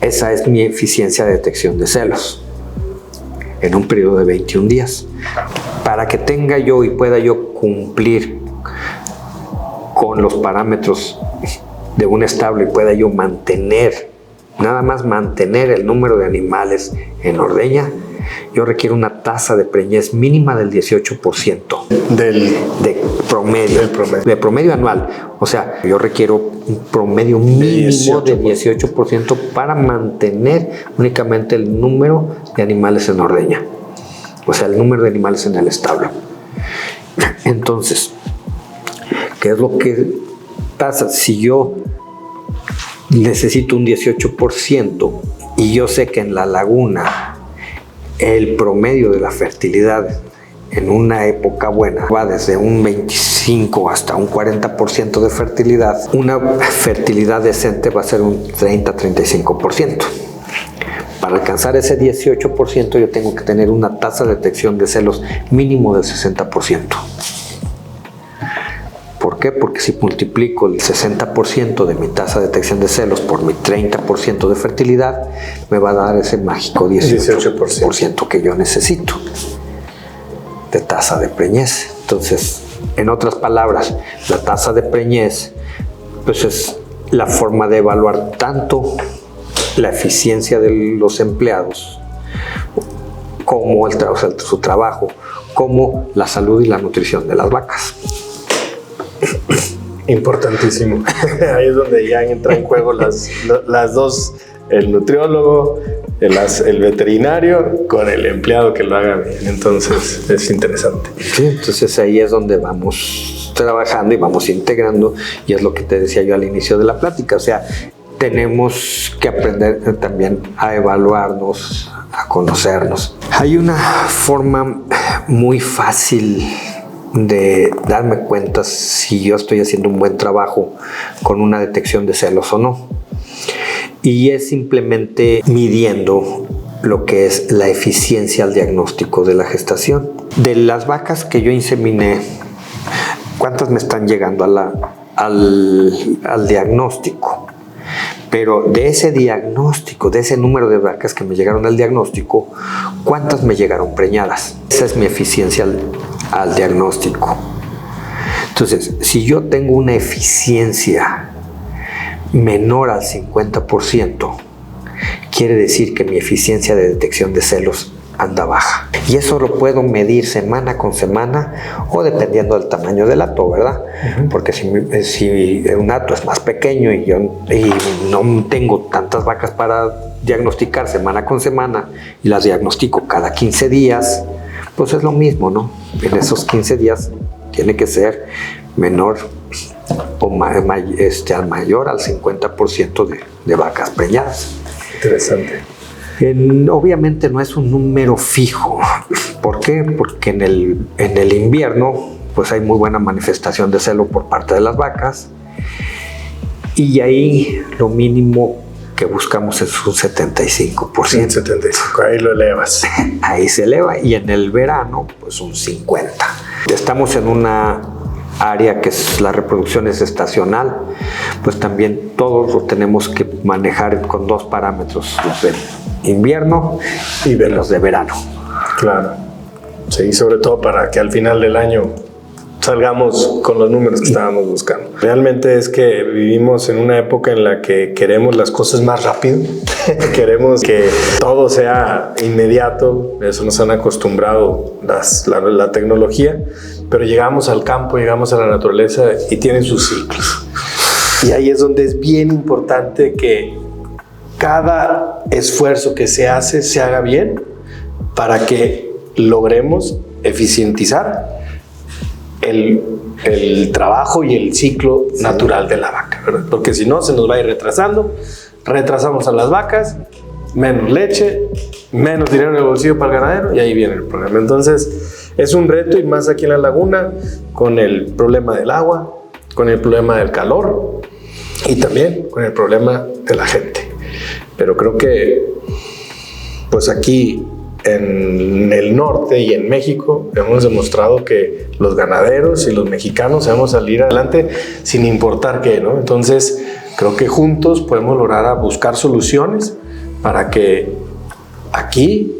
[SPEAKER 2] Esa es mi eficiencia de detección de celos en un periodo de 21 días. Para que tenga yo y pueda yo cumplir con los parámetros de un establo y pueda yo mantener, nada más mantener el número de animales en ordeña, yo requiero una tasa de preñez mínima del 18%. De promedio anual. O sea, yo requiero un promedio mínimo de 18% para mantener únicamente el número de animales en ordeña. O sea, el número de animales en el establo. Entonces, ¿qué es lo que pasa? Si yo necesito un 18% y yo sé que en la laguna el promedio de la fertilidad en una época buena va desde un 25 hasta un 40% de fertilidad, una fertilidad decente va a ser un 30-35%. Para alcanzar ese 18% yo tengo que tener una tasa de detección de celos mínimo del 60%. ¿Por qué? Porque si multiplico el 60% de mi tasa de detección de celos por mi 30% de fertilidad, me va a dar ese mágico 18% que yo necesito de tasa de preñez. Entonces, en otras palabras, la tasa de preñez pues es la forma de evaluar tanto la eficiencia de los empleados como su trabajo, como la salud y la nutrición de las vacas.
[SPEAKER 1] Importantísimo. Ahí es donde ya entra en juego las dos, el nutriólogo, el veterinario con el empleado que lo haga bien. Entonces es interesante.
[SPEAKER 2] Sí, entonces ahí es donde vamos trabajando y vamos integrando, y es lo que te decía yo al inicio de la plática. O sea, tenemos que aprender también a evaluarnos, a conocernos. Hay una forma muy fácil de darme cuenta si yo estoy haciendo un buen trabajo con una detección de celos o no. Y es simplemente midiendo lo que es la eficiencia al diagnóstico de la gestación. De las vacas que yo inseminé, ¿cuántas me están llegando al diagnóstico? Pero de ese diagnóstico, de ese número de vacas que me llegaron al diagnóstico, ¿cuántas me llegaron preñadas? Esa es mi eficiencia al diagnóstico. Entonces, si yo tengo una eficiencia menor al 50%, quiere decir que mi eficiencia de detección de celos anda baja. Y eso lo puedo medir semana con semana o dependiendo del tamaño del hato, ¿verdad? Porque si un hato es más pequeño y no tengo tantas vacas para diagnosticar semana con semana y las diagnostico cada 15 días, pues es lo mismo, ¿no? En esos 15 días tiene que ser menor o mayor al 50% de vacas preñadas.
[SPEAKER 1] Interesante.
[SPEAKER 2] Obviamente no es un número fijo. ¿Por qué? Porque en el invierno pues hay muy buena manifestación de celo por parte de las vacas, y ahí lo mínimo que buscamos es un 75%.
[SPEAKER 1] 75, ahí lo elevas.
[SPEAKER 2] Ahí se eleva, y en el verano pues un 50%. Estamos en una área que es la reproducción es estacional, pues también todos lo tenemos que manejar con 2 parámetros, los de invierno y los de verano.
[SPEAKER 1] Claro. Sí, sobre todo para que al final del año salgamos con los números que estábamos buscando. Realmente es que vivimos en una época en la que queremos las cosas más rápido, queremos que todo sea inmediato, eso nos han acostumbrado la tecnología, pero llegamos al campo, llegamos a la naturaleza y tienen sus ciclos. Y ahí es donde es bien importante que cada esfuerzo que se hace se haga bien para que logremos eficientizar el trabajo y el ciclo natural de la vaca, ¿verdad? Porque si no, se nos va a ir retrasando, retrasamos a las vacas, menos leche, menos dinero en el bolsillo para el ganadero y ahí viene el problema. Entonces, es un reto, y más aquí en la laguna, con el problema del agua, con el problema del calor y también con el problema de la gente. Pero creo que, pues aquí en el norte y en México hemos demostrado que los ganaderos y los mexicanos sabemos salir adelante sin importar qué, ¿no? Entonces creo que juntos podemos lograr buscar soluciones para que aquí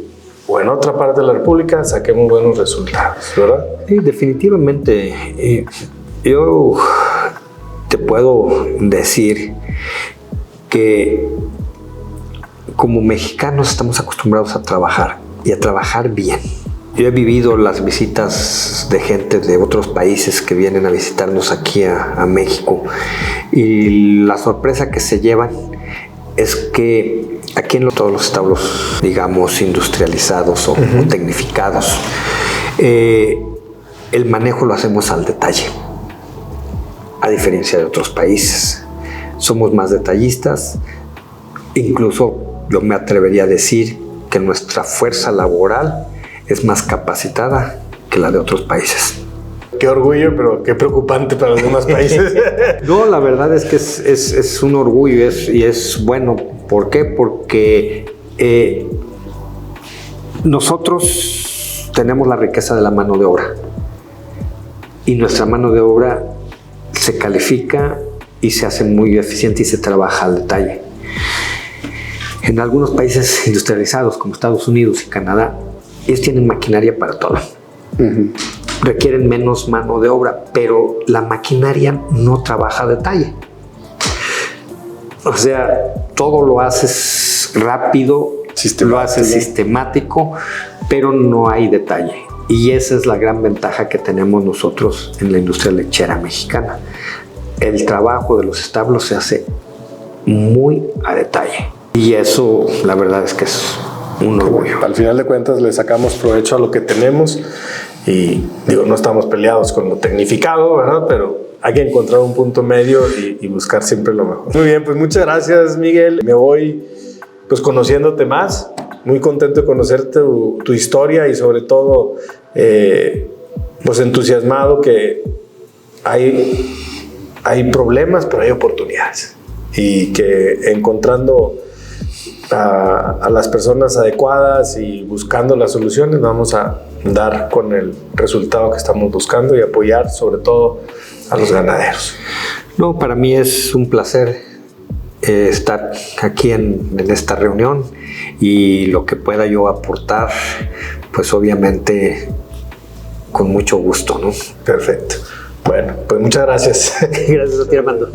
[SPEAKER 1] o en otra parte de la República saquemos buenos resultados, ¿verdad?
[SPEAKER 2] Sí, definitivamente. Yo te puedo decir que como mexicanos estamos acostumbrados a trabajar y a trabajar bien. Yo he vivido las visitas de gente de otros países que vienen a visitarnos aquí a México, y la sorpresa que se llevan es que aquí en todos los establos, digamos, industrializados o tecnificados, el manejo lo hacemos al detalle, a diferencia de otros países. Somos más detallistas, incluso yo me atrevería a decir que nuestra fuerza laboral es más capacitada que la de otros países.
[SPEAKER 1] Qué orgullo, pero qué preocupante para algunos países.
[SPEAKER 2] No, la verdad es que es un orgullo y es bueno. ¿Por qué? Porque nosotros tenemos la riqueza de la mano de obra, y nuestra mano de obra se califica y se hace muy eficiente y se trabaja al detalle. En algunos países industrializados como Estados Unidos y Canadá, ellos tienen maquinaria para todo. Requieren menos mano de obra, pero la maquinaria no trabaja a detalle. O sea, todo lo haces rápido, lo haces sistemático, pero no hay detalle. Y esa es la gran ventaja que tenemos nosotros en la industria lechera mexicana. El trabajo de los establos se hace muy a detalle. Y eso, la verdad es que es un orgullo.
[SPEAKER 1] Al final de cuentas, le sacamos provecho a lo que tenemos y, digo, no estamos peleados con lo tecnificado, ¿verdad? Pero hay que encontrar un punto medio y buscar siempre lo mejor. Muy bien, pues muchas gracias, Miguel. Me voy pues conociéndote más. Muy contento de conocer tu historia y sobre todo pues entusiasmado que hay problemas, pero hay oportunidades. Y que encontrando a las personas adecuadas y buscando las soluciones vamos a dar con el resultado que estamos buscando y apoyar sobre todo a los ganaderos.
[SPEAKER 2] No, para mí es un placer estar aquí en esta reunión, y lo que pueda yo aportar, pues obviamente con mucho gusto, ¿no?
[SPEAKER 1] Perfecto. Bueno, pues muchas gracias.
[SPEAKER 2] Gracias a ti, Armando.